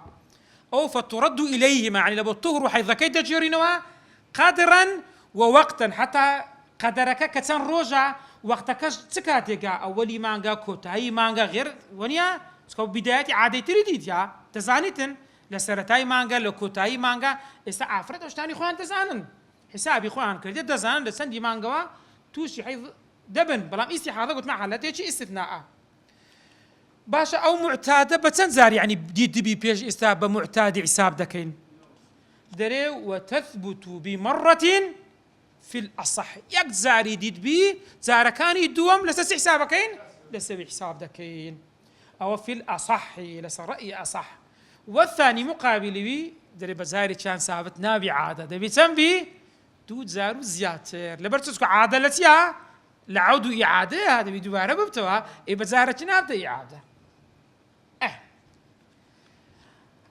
أو فترد إليهما يعني لبو الطهر وحيض كيتر جيري نوا قدرا ووقتا حتى قدرك كتسان روجا وقتك تكاتيكا أولي مانجا كوتاي مانجا غير ونيا سكو بداية عادي تريديت يا تزانيتن لسرتاي مانجا لكوتاي مانجا استا عفرت وشتاني خوان تزانن حسابي خوان كردي تزانن لسندي مانجا توشي حيض دبن بلام استحاضة قلت مع حالتي شي استثناء باشا أو معتادة بتنزار يعني بديد بي بيج استا بمعتاد حساب دكين دري وتثبت بمرة في الأصح يك زاري ديد بي زار كان يدوم لسه حسابكين لسه حساب دكين أو في الأصح لسه رأي أصح والثاني مقابل بي دري بزاري كان ثابت نابي عادة دبي تنبي دود زارو زياتر لبرتسكو عادة لتيا لعودوا إعادة هذا بيدو بارببتوا إيه بزارة نابدا إعادة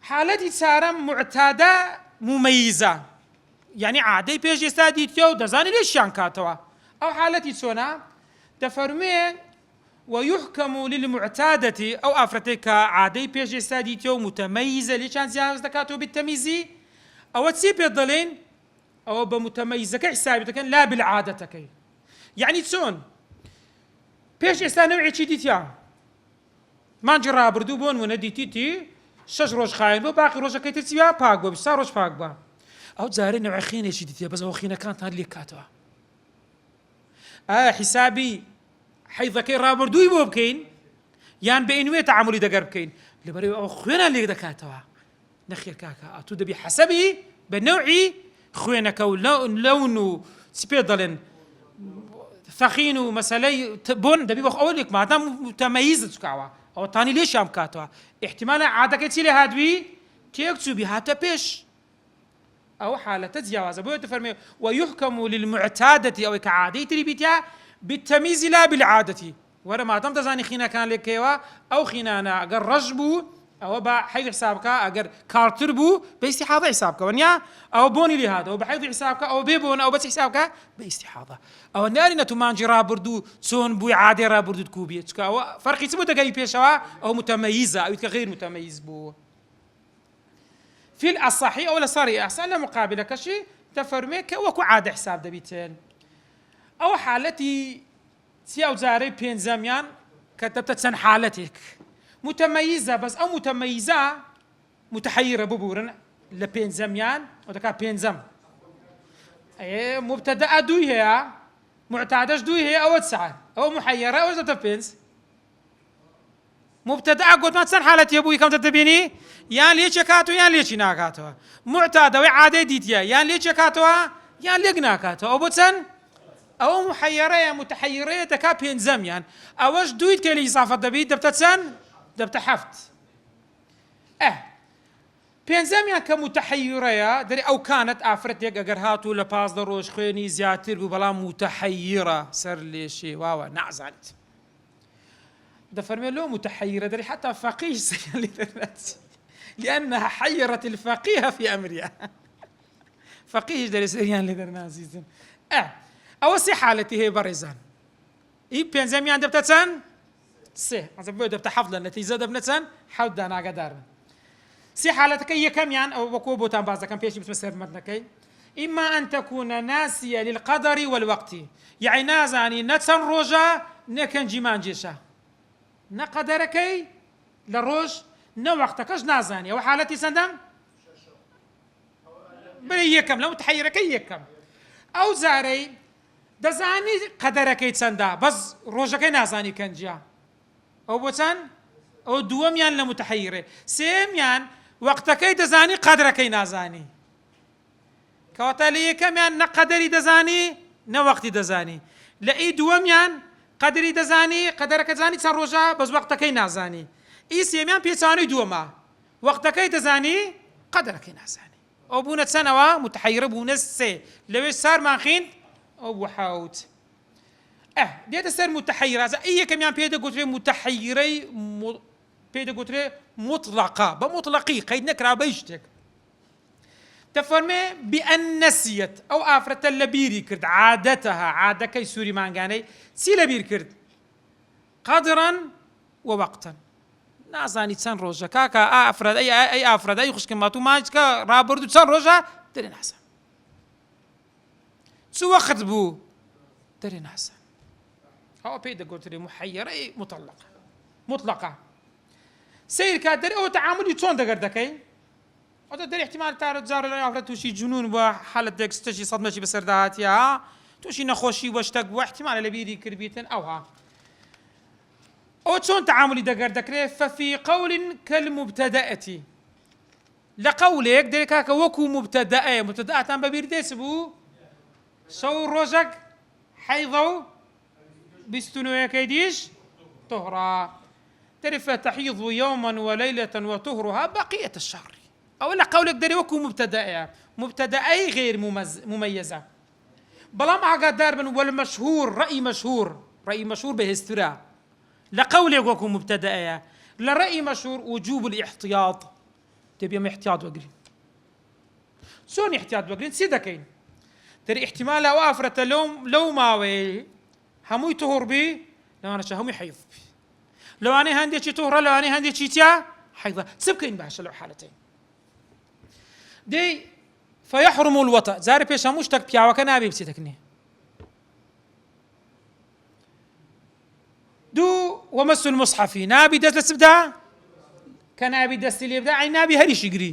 حالتي صار معتادة مميزة يعني عادي بيج يستادي تيو دزاني ليش شانكاتوا أو حالتي سونا تفرمي ويحكم للمعتادة أو أفرتك عادي بيج يستادي تيو متميزة ليش كان زيادة زكاته بالتمييزي أو تسيب الضلين أو بمتميزة كحسابتك لا بالعادتك يعني تسون بيج يستادي نوعي تشيديتيا ما نجرى بردوبون وندي تيتي شش روج خاين بو باقي روجا كيتسيا باق بو بسا روج باق با او زاري نوع خينه شديتيا بس هو خينه كانت هاد ليك كاتوا حسابي حيضك رابردو يبو بكين يان بينوي تعاملي دقر بكين لبري او خوينا اللي دكاتوا نخير كاكا اتو دبي حسبي بنوعي خوينا كو لونه سبيدلن ثخينو مسالي بون دبي بخ اولك ما دام متميز تكاوا او تاني ليش ام كاتوا احتمال عادة كتير هادوي تيكتو بهاتا بيش او حالة تجاوز ابو تفرمي ويحكم للمعتادة او كعادة تريبيتيا بالتمييز لا بالعادة ورا ما دام تزاني خينا كان لك كيوا او خينا اگر رجبو او بحيث حسابك اگر كارتربو باستحاضة حسابك ونيا او بوني لهذا او بحيث حسابك او بيبون او بس حسابك باستحاضة او ناري نتمانجي رابردو سون بو عادي رابردو تكوبي او فرق يسمو دقاي بيشوا او متميزة او غير متميز بو في الأصحي او لصاري احسن مقابله كشي تفرميك وكو عادة حساب دبيتين او حالتي سياو زاري بين زميان كتبت سن حالتك متميزة بس أو متميزة متحيرة ببورن لبين زميان ودكا بين زم أي مبتدأ دوي هي معتادش دوي هي أو تسعة أو محيرة أو تبينز مبتدأ قلت ما تسن حالتي أبوي كم تتبيني يان ليش كاتو يان ليش ناكاتو معتادة وعادة ديتيا يان ليش كاتو يان ليك ناكاتو أو بتسن أو محيرة متحيرة دكا بين زميان أوش دويت كلي صافة دبيت دبتتسن دبت حفت بينزاميان كمتحيرة دري أو كانت أفرتك أجر هاتو لباز دروش خيني زياتر ببلا متحيرة سر لي شيء واو نعزانت دفرمي له متحيرة دري حتى فقيه لأنها حيرت الفقيه في أمرها فقيه دري سريان لدرنازيزن أو سي حالتي هي برزان بينزاميان دبتتسن سي هذا بده بتحفظ النتيجة دبنتسن حود أنا قدر سي حالتك هي كم يعني أو بكوبو تنبازة كم بيش بتمسر مدنكي إما أن تكون ناسية للقدر والوقت يعني نازاني نتسن روجا نكن جيمان جيشا نەقەدەرەکەی لە ڕۆژ نەوەختەکەش نازانێ ئەوە حالەتی چەندەم بڵێ یەکەم لە متحەیرەکەی یەکەم ئەو جارەی دەزانی قەدەرەکەی چەندە بەس ڕۆژەکەی نازانی کەنجە ئەو بۆ چەند ئەو دووەمیان لە متحەیرێ سێمیان وەختەکەی دەزانی قەدرەکەی نازانی کەواتە لە یەکەمیان نە قەدەری دەزانی نە وەختی دەزانی لە ئەی دووەمیان قەدری دەزانی قەدەرەکە دەزانی چەند ڕۆژە بەس وەختەکەی نازانی ئەی سێمیان پێچوانەی دووەمە وەختەکەی دەزانی قەدەرەکەی نازانی ئەو بوونە چەندەوە متحەیرە بوونە سێ لەوێ سارمان خوێند ئەو بوو حەوت دێتە سەر متحەیرە ئەی یەکەمیان پێدەگوترێ متحەیرەی پێدەگوترێ مطلقە بە مطلقی قەید نەکرا بە هیچ شتێک دەفەرمێ بئەن نەسیەت ئەو ئافرەتە لە بیری کرد عادەتەها عادەکەی سووری مانگانەی چی لە بیر کرد قەدرەن و وەقتەن نازانی چەند ڕۆژە کاکە ئافرەت ئەی ئافرەت ئەی خوشکم ماتوو مانچکە ڕابرد و چەند ڕۆژە دەرێ نازان چ وەقت بوو دەرێ نازان ئەوە پێی دەگوترێ محەیرەی مطلقە سیر کات دەرێ ئەوە تەعاملی چۆن دەگەر دەکەی ئەوە دەرێ احتیمال تا جارە لە ئافرەت تووشی جنون بووە حالەتێک ستەشی سەدمەشی بەسەردا هاتیە تووشی نەخۆشی وە شتێک بووە احتیمالە لە بیری کردبیتن ئەوها ئەوە چۆن تەعاملی دەگەر دەکرێت فەفی قەول کەالموبتەدەئەتی لە قەولێک دەرێ کاکە وەکو مبتەدەئەیە مبتەدەئەتان بەبیر دێچ بوو شەو ڕۆژێک حەیضە و بیست و نوێیەکەی دیش طهرا دەرێ فتەحیض یوما وليلة وطهرها بقية الشهر ئەوە لە قەولێک دەرێ وەکو مبتەدەئەیە مبتەدەئەی غیر ممەیزە بەڵام ئاگادار بن والمەشهور ڕەئی مەشهور بەهێزترە لە قەولێک وەکو مبتەدەئەیە لە ڕەئی مەشهور وجوب الاحتیاط دەبێ ئێمە احتیاط وەگرین چۆن احتیاط وەگرین چی دەکەین دەرێ احتیمالە ئەو ئافرەتە لەو ماوەیە هەمووی تهور بی لەوانەشە هەمووی حەیض بی لەوانەیە هەندێکی تهڕە لەوانەیە هەندێکی تیا حەیضە چ بکەین باشە لەو حالەتەی دەی فەیەحرم الوەطە جارە پێش هەموو شتێک پیاوەکە نابێ بچێتەکنێ دوو وەمەس المصحفی نابی دەست لە چ بدا کە نابی دەستی لێ بدا ئەی نابی هەریشی گری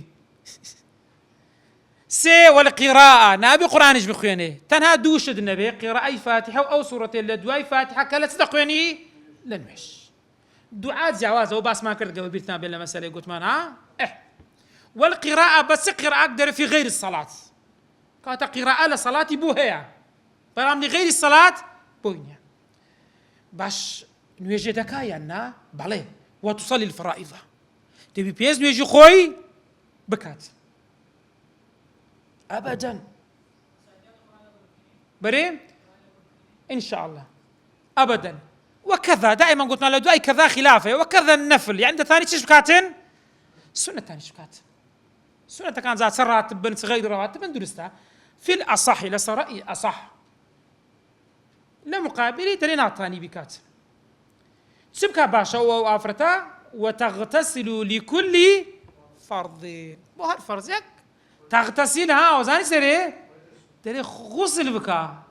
سێ والقراءة نابي قرآنش بخويني تنها دوشد النبي قراءة فاتحة أو سورة إلا دواي فاتحة كلا تدخويني لنوش دعاء جواز وباس ما كرت قبل بيرتنا بلا مسألة قلت مانا والقراءة بس قراءة أقدر في غير الصلاة كاتا قراءة لصلاتي بو هي برامني غير الصلاة بوينيا باش نويجي دكايا نا بالي وتصلي الفرائض تبي بيز نويجي خوي بكات أبدا بريم إن شاء الله أبدا وكذا دائما قلنا له دعاء كذا خلافه وكذا النفل يعني عند ثاني شبكاتن سنة ثاني شبكات سنة كان ذات سرات بن صغير رواتب درستها في الأصح لسرائي أصح لمقابل تلين ثاني بكات شبكة باشا وافرتا وتغتسل لكل فرض وهر فرضك تغتسلها وزاني سري تري غسل بكا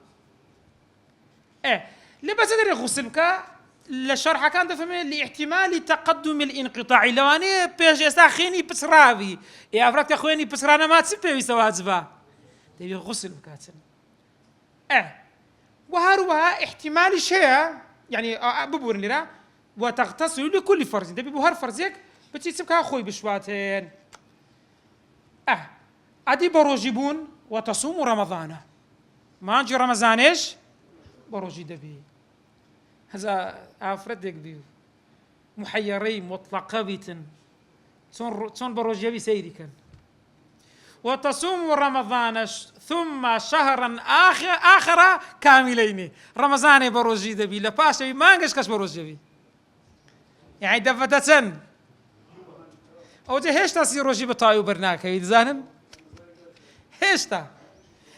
لبس تري غسل بكا لشرح كان تفهم لاحتمال تقدم الانقطاع لواني بيش استخيني بسراوي يا افرك يا اخواني بسرانا ما تسبي سواجبا تبي غسل بكاتن وهروها احتمال شيء يعني ببور لنا وتغتسل لكل فرز تبي بهر فرزك بتسبكها اخوي بشواتين أدي بروجبون وتصوم رمضان ما أنجي رمضان إيش بروجي دبي هذا أفردك بيو محيري مطلقة بيتن تون بروجي بي سيدي كان وتصوم رمضان ثم شهرا آخر كاملين رمضان بروجي دبي لباشا ما أنجش كاش بروجي بي يعني دفتة أو هيش تصير روجي بطايو برناك يدزانن هيشتا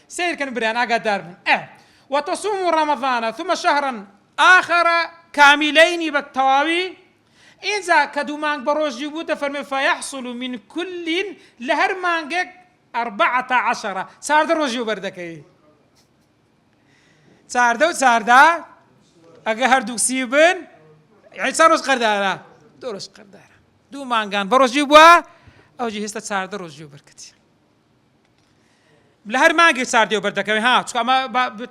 سير كان بريان أقدر من وتصوم رمضان ثم شهرا آخر كاملين بالتواوي إذا كدومان بروج جبوت فرمي فيحصل من كل لهر مانجك 14 سارد الرجو بردكي ساردا أجا هردوك سيبن يعني چەند ڕۆژ قەردارە 2 ڕۆژ قەردارە 2 مانگان بە ڕۆژی بووە ئەوجی هێستا 14 ڕۆژی و بەرکەتی لە هەر مانگێک 14 بەردەکەوێ ها چکە ئەمە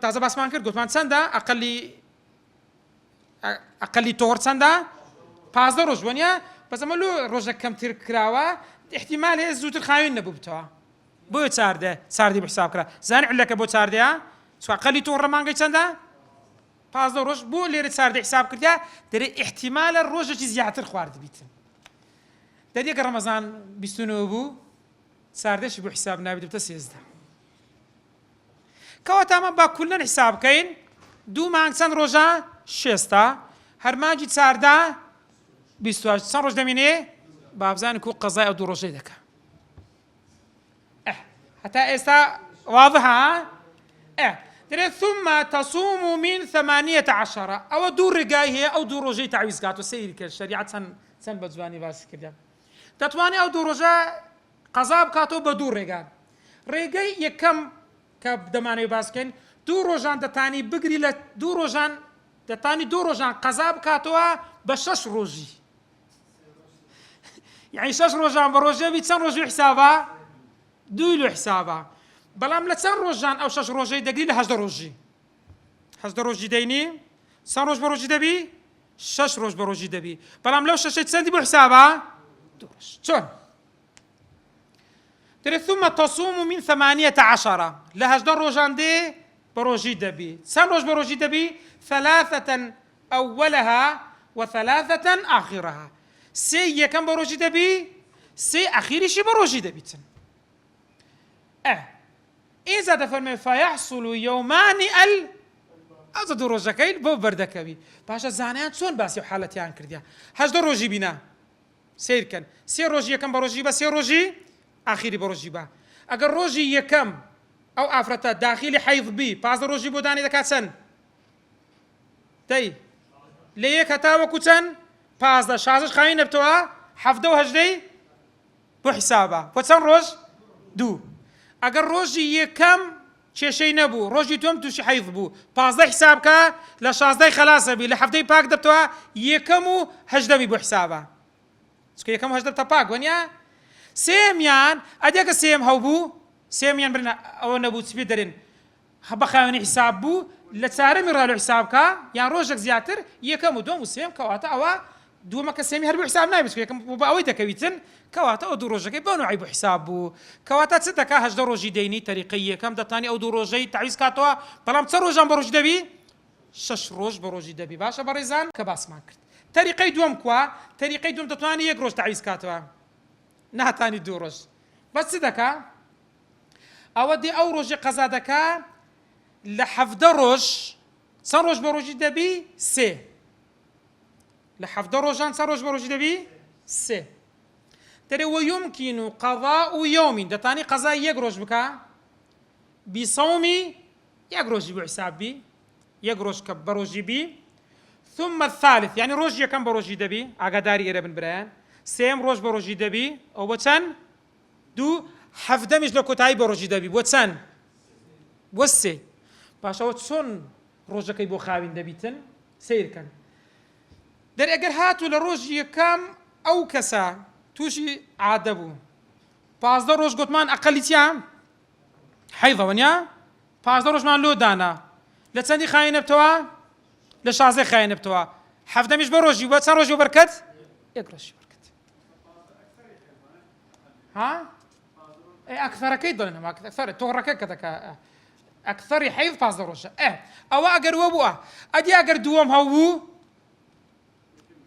تازە باسمان کرد گوتمان چەندە ئەقەلی تۆڕ چەندە 15 ڕۆژ وەنیە بەس ئەمە لۆ ڕۆژە کەمتر کراوە احتیمال هەیە زووتر خاوێن نەبوو بتەوە بۆیە 14 بۆ حساب کرا زانێ علەکە بۆ 14 چکە ئەقەلی تۆڕە مانگەی چەندە 15 ڕۆژ بۆ لێرە 14 حساب کردیا دەرێ احتیمالە ڕۆژێکی زیاتر خوارد بیتن دەریەکە ڕەمەزان 29 بوو 14 بۆ حساب نابێت بتە 13 کەواتە ئەمە با کولەن حساب بکەین 2 مانگ چەند ڕۆژە 6 هەر مانگی 14 28 چەند ڕۆژ دەمێنێ با بزانین کو قەزای ئەو 2 ڕۆژەی دەکا حتى ئێستا واضحة دەرێت ثم تصوم من 18 ئەوە 2 ڕێگای هەیە ئەو 2 ڕۆژەی تعویز کات و سەیری کرد شەریعەت چەند بە جوانی باسی کردە دەتوانێت ئەو 2 ڕۆژە قەزا بکاتەوە بە 2 ڕێگان ڕێگەی یەکەم کە دەمانەوێت باس بکەین 2 ڕۆژان دەتانی بگری لە 2 ڕۆژان دەتانی 2 ڕۆژان قەزا بکاتەوە بە 6 ڕۆژی یعنی 6 ڕۆژان بە ڕۆژەبی چەند ڕۆژی حسابە 2 لە حسابە بەڵام لە چەند ڕۆژان ئەو 6 ڕۆژەی دەگری لە 18 ڕۆژی 18 ڕۆژی دەینی چەند ڕۆژ بە ڕۆژی دەبی 6 ڕۆژ بە ڕۆژی دەبی بەڵام لەو 6 چەندی بۆ حسابە 2 ڕۆژ چۆن دەرێت ثم تصوم من 18 لە 18 ڕۆژان دێ بە ڕۆژی دەبی چەند ڕۆژ بە ڕۆژی دەبی 3 أولها و3 آخرها 3 یەکەم بە ڕۆژی دەبی 3 ئەخیریشی بە ڕۆژی دەبیتن ئێزا دەفەرمێ فەیەحسڵ یەومان ئەو 2 ڕۆژەکەی بۆ بەردەکەوی پاشە زانیان چۆن باسی و حالەتیان کردیا 18 ڕۆژی بینە سیرکەن 3 ڕۆژی یەکەم بە ڕۆژی بە 3 ڕۆژی ئاخیری بە ڕۆژی بە ئەگەر ڕۆژی یەکەم ئەو ئافرەتە داخلی حەیض بی 15 ڕۆژی بۆ دانی دەکات چەند دەی لە یەک هەتا وەکو چەند 15 16 خاوین نەبتەوە 17 و 18 بۆ حسابە بۆ چەند ڕۆژ 2 ئەگەر ڕۆژی یەکەم کێشەی نەبوو ڕۆژی تۆم تووشی حەیض بوو 15 حسابکە لە 16 خەلاسە بی لە 7 پاک دەبتەوە یەکەم و 18 بۆ حسابە چکە یەکەم و 18 تا پاک وەنیا سێمیان ئەدێکە سێم هەوبوو سێمیان برن ئەوە نەبوو چ پێ دەرێن بە خاوێنی حساب بوو لە چارەمی ڕالو حسابکە یان ڕۆژێک زیاتر یەکەم و دووەم و سێم کەواتە ئەوە دووەمەکە سێمی هەر بۆ حساب نابێت یەکەم بە ئەوەی دەکەویتن کەواتە ئەو 2 ڕۆژەکەی بە نوعی بۆ حساب بوو کەواتە چ دەکا 18 ڕۆژی دەینی تەریقەی یەکەم دەتانی ئەو 2 ڕۆژەی تعویز کاتەوە بەڵام چەند ڕۆژان بە ڕۆژی دەبی 6 ڕۆژ بە ڕۆژی دەبی باشە بەڕێزان کە باسمان کرد تەریقەی دووەم کووە تەریقەی دووەم دەتوانی 1 ڕۆژ تعویز کاتەوە ناتانی 2 ڕۆژ بەس چ دەکا ئەوە دێ ئەو ڕۆژی قەزا دەکا لە 17 ڕۆژ چەند ڕۆژ بە ڕۆژی دەبی 3 لە 17 ڕۆژان چەند ڕۆژ بە ڕۆژی دەبی 3 دەرێ ويمكن قضاء يوم دەتانی قەزای 1 ڕۆژ بکە بصوم 1 ڕۆژی بۆ حساب بی 1 ڕۆژ کە بە ڕۆژی بی ثم الثالث يعني ڕۆژ یەکەم بە ڕۆژی دەبی ئاگاداری ئێرە بن برایان سێم ڕۆژ بە ڕۆژی دەبی ئەو بۆ چەند 2 هەفتەمیش لە کۆتایی بە ڕۆژی دەبی بۆ چەند بۆ 3 پاشەوە چۆن ڕۆژەکەی بۆ خاوین دەبیتن سیرکەن دەر ئەگەر هاتوو لە ڕۆژی یەکەم ئەو کەسە تووشی عادە بوو 15 ڕۆژ گوتمان ئەقەلیتیان حەیضەوە نیە 15 ڕۆژمان لۆ دانا لە چەندی خاوین نەبتەوە لە 16 خاوین نەبتەوە هەفتەمیش بە ڕۆژی بە چەند ڕۆژی بەرکەت 1 ڕۆژی بەرکەت ها ئەکثەرەکەی دڵێن ئەمە ئەکثەر تۆڕەکە کە دەکا ئەکثەری حەیض 15 ڕۆژە ئەوە ئەگەر وە بووە ئەدی ئەگەر دووەم هەبوو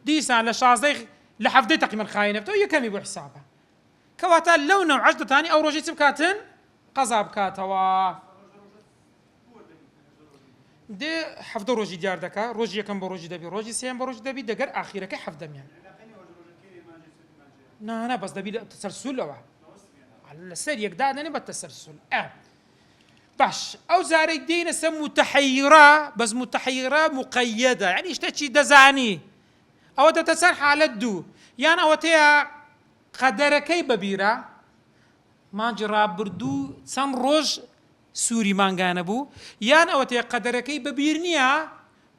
دیسان لە 16 لە 7 تقریبا خاوین نەبتەوە یەکەمی بۆ حسابە کەواتە لەو نەوعەش دەتانی ئەو ڕۆژی چ بکاتن قەزا بکاتەوە دێ 7 ڕۆژی دیار دەکا ڕۆژی یەکەم بە ڕۆژی دەبی ڕۆژی سێم بە ڕۆژی دەبی دەگەر ئاخیرەکەی 7میان نه بەس دەبی تەسەلسولەوە لەسەر یەکدا دەنێ بە تەسەلسول باش ئەو زارەی دێنە سەر متحەیرە بەس متحەیرە مقەیەدە یعنی شتێکی دەزانی ئەوە دەتە سەر حالەت 2 یان ئەوە تەیە قەدەرەکەی بەبیرە مانجی ڕابردوو چەند ڕۆژ سووری مانگانە بوو یان ئەوە تەیە قەدەرەکەی بەبیر نییە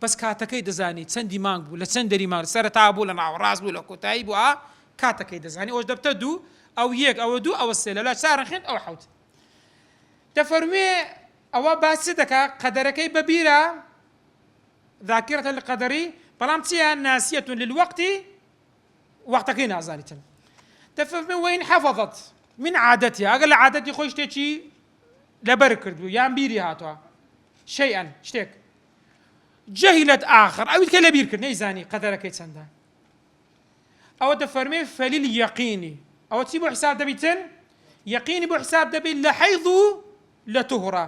بەس کاتەکەی دەزانی چەندی مانگ بوو لە چەند دەری مانگ سەرەتا بوو لە ناوەڕاست بوو لە کۆتایی بوو کاتەکەی دەزانی ئەوش دەبتە دوو ئەو یەک ئەوە دوو ئەوە سێ لەلا چارە خوێن ئەو حەوت دەفەرمێ ئەوە باسی دەکات قەدەرەکەی بەبیرە ذاکرة القدري بەڵام چیە ناسية للوقت وەختەکەی نازانیتن دەفەرمێ وإن حفظت من عادەتها ئەگەر لە عادەتی خۆی شتێکی لەبەر کردبوو یان بیری هاتووە شەیئا شتێک جهلت آخر ئەویت کە لەبیر کرد نەیزانی قەدەرەکەی چەندە ئەوە دەفەرمێ فەلیلیەقینی ئەوە چی بۆ حساب دەبیتن یەقینی بۆ حساب دەبێت لە حەیض و لە توهرە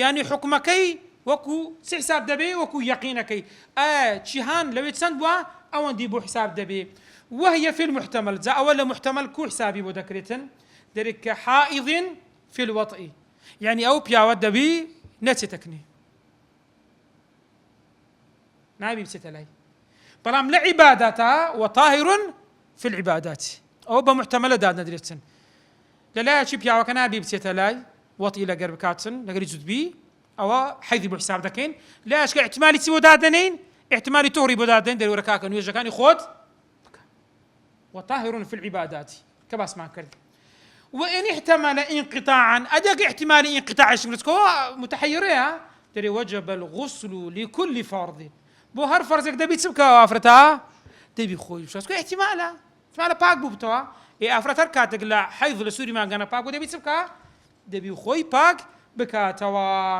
یعنی حکمەکەی وەکو چ حساب دەبێ وەکو یەقینەکەی چیهان لەوێ چەند بووە ئەوەندی بۆ حساب دەبێ وهي في المحتمل جا أول محتمل كو حسابي بو دكريتن درك حائض في الوطء يعني أو بياود دبي نتتكني نابي بستلاي بلام لعباداتها وطاهر في العبادات أو بمحتمل داد ندريتن لا شي بياو كان نابي بستلاي وطئ إلى قرب كاتن لقري جد بي أو حيث بو حساب دكين لا أشكال احتمالي تسيبو دادنين احتمالي تهري بو دادن دري وركاكن ويجا كان يخوض وطاهر في العبادات كباس ما كرد وإن احتمل انقطاعا أدق احتمال انقطاع شملتكو متحيرة تري وجب الغسل لكل فرض بو هر فرزك دبي تسبكا افرتا دبي خوي بس احتمال باك بو بتوا اي افرتا كاتق لا حيض لسوري ما كان باك دبي تسبكا دبي خوي باك بكاتوا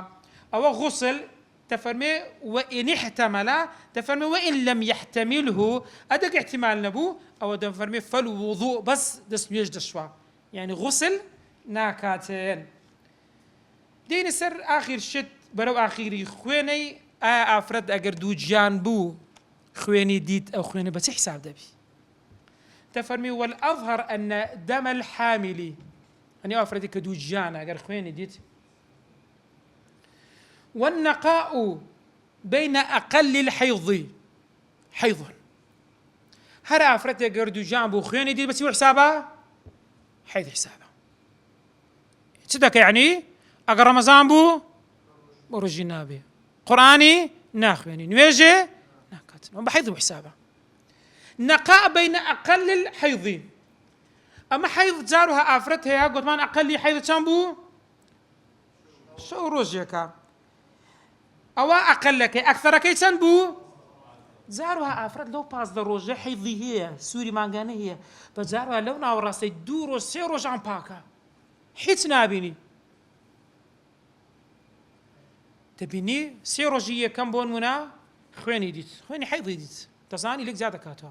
او غسل تفرمي وإن احتمل تفرمي وإن لم يحتمله أدق احتمال نبو أو تفرمي فالوضوء بس دس بيجد شوا يعني غسل ناكاتين دين سر آخر شت برو آخري خويني أفرد أجر دو جان بو خويني ديت أو خويني بس حساب دبي تفرمي والأظهر أن دم الحامل أني أفرد كدو جان أجر خويني ديت والنقاء بين أقل الحيض حيض هر أفرت يقردو جانبو خياني دي بس حسابها حيض حسابها صدق يعني أقر رمضان بو برجي نابي قرآني ناخواني نواجه ناكاتن بحيض حسابها نقاء بين أقل الحيض أما حيض زارها أفرتها قلت من أقل حيض جانبو شو روجيكا أو أقل لك أكثر كي تنبو زاروها أفراد لو باس دروجة حيضي هي سوري مانغاني هي بزاروها لو ناورا سي دورو سيرو جان باكا حيت نابيني تبيني سيرو جيه كم بون منا خويني ديت خويني حيضي ديت تزاني لك زيادة كاتوا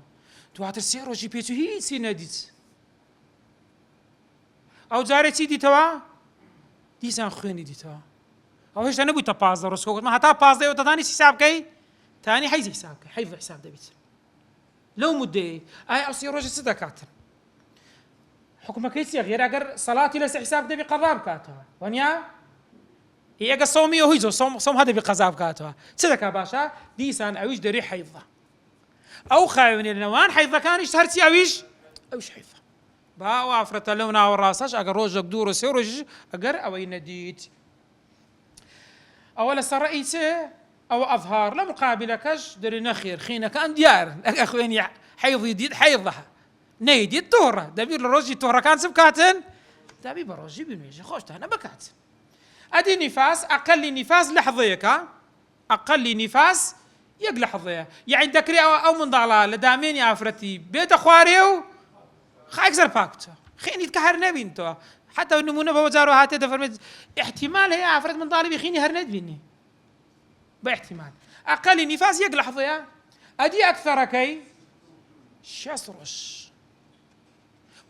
تواتر سيرو جي بيتو هي سينا ديت أو زاري تي توا ديسان خويني ديتوا أو هيش أنا بيتا باز درس كوكت ما هتا باز ده وتاني حساب كي تاني حيز حساب كي حيف حساب ده بيت لو مدة أي أصير رجل صدقات حكم كيسي غير أجر صلاتي لس حساب ده بقضاء كاتها ونيا هي أجر صومي وهي صوم هذا بقضاء كاتها صدقة باشا ديسان أويش دري حيضة أو خايوني النوان حيضة كان يشتهرتي أويش حيضة با وافرت لونا والراسش أجر روجك دور وسيروج أجر أو ينديت أول الرئيسة أو أظهار لا مقابل كش دري نخير خينا كان ديار أخويني حيض يديد حيضها نيدي الطهرة دبير الرجي الطهرة كان سبكاتن دبي برجي بنيجي خوشت أنا بكات أدي نفاس أقل نفاس لحظيك أقل نفاس يق لحظية يعني دكري أو من ضلال لدامين يا أفرتي بيت أخواريو خاكسر باكتو خيني تكهر نبي انتو حتى النمونه بوزارو هاتي دفرمت احتمال هي عفرت من طالبي خيني هرند بيني باحتمال اقل نفاس يق لحظه ادي اكثر كي شسرش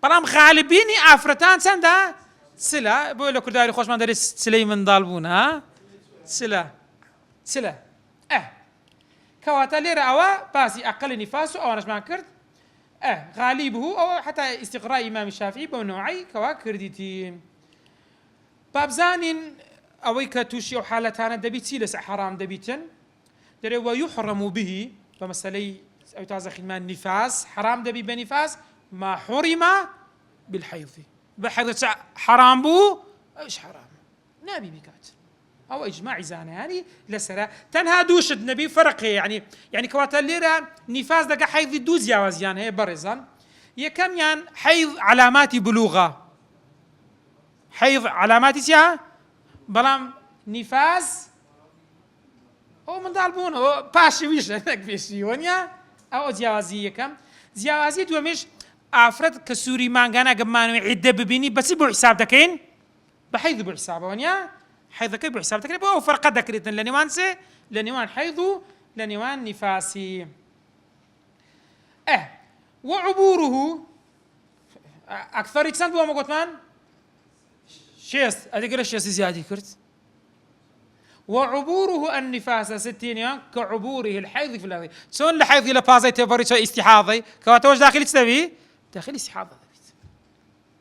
بلام غالبيني عفرتان سندا سلا بقول لك داري خوش ما درس سلي من ضالبون ها سلا كواتا ليرا أوا باسي أقل نفاس أو أنا ما كرت غالبه أو حتى استقراء إمام الشافعي بنوعي كوا كرديتي بابزان أويك توشي حالتان دبيتي لس حرام دبيتن دري ويحرم به فمثلي أو تعزى خدمان نفاس حرام دبي بنفاس ما حرم بالحيض بحيض حرام بو إيش حرام نبي بكات أو إجماع زانياني لسرا تنها دوشت نبي فرق يعني كواتا ليرة نفاس دقا حيض دوز ياوازيان هي برزان يكم يان حيض علامات بلوغة حيض علامات سيا بلام نفاس أو من دالبون أو باشي ويش هناك بيشي ونيا أو زياوازي يكم زياوازي دومش أفرد كسوري مانغانا قمانو عدة ببيني بس بو حساب دكين بحيض بو حسابه ونيا حيضك بو حساب دكين بو فرق دكريتن لنيوانسي لنيوان حيضو لنيوان نفاسي وعبوره أكثر إكسان بو مقوتمان شيس أدي شيس زيادة كرت وعبوره النفاس 60 يوم كعبوره الحيض في الأرض سون الحيض إلى بازي تبري سو استحاضي كواتوش داخلي تسوي داخلي استحاضة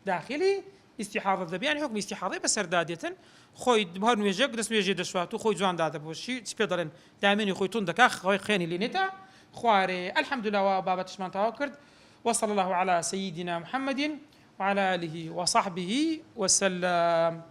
داخلي استحاضة ذبي يعني حكم استحاضة بس سردادية خوي بهار نوجك دس نوجي دشواتو خوي جوان دادا بوشي سبيدرن دائما خوي تندك خوي خيني لينيتا خواري الحمد لله وبابا تشمان تاوكرد وصلى الله على سيدنا محمد وعلى آله وصحبه وسلم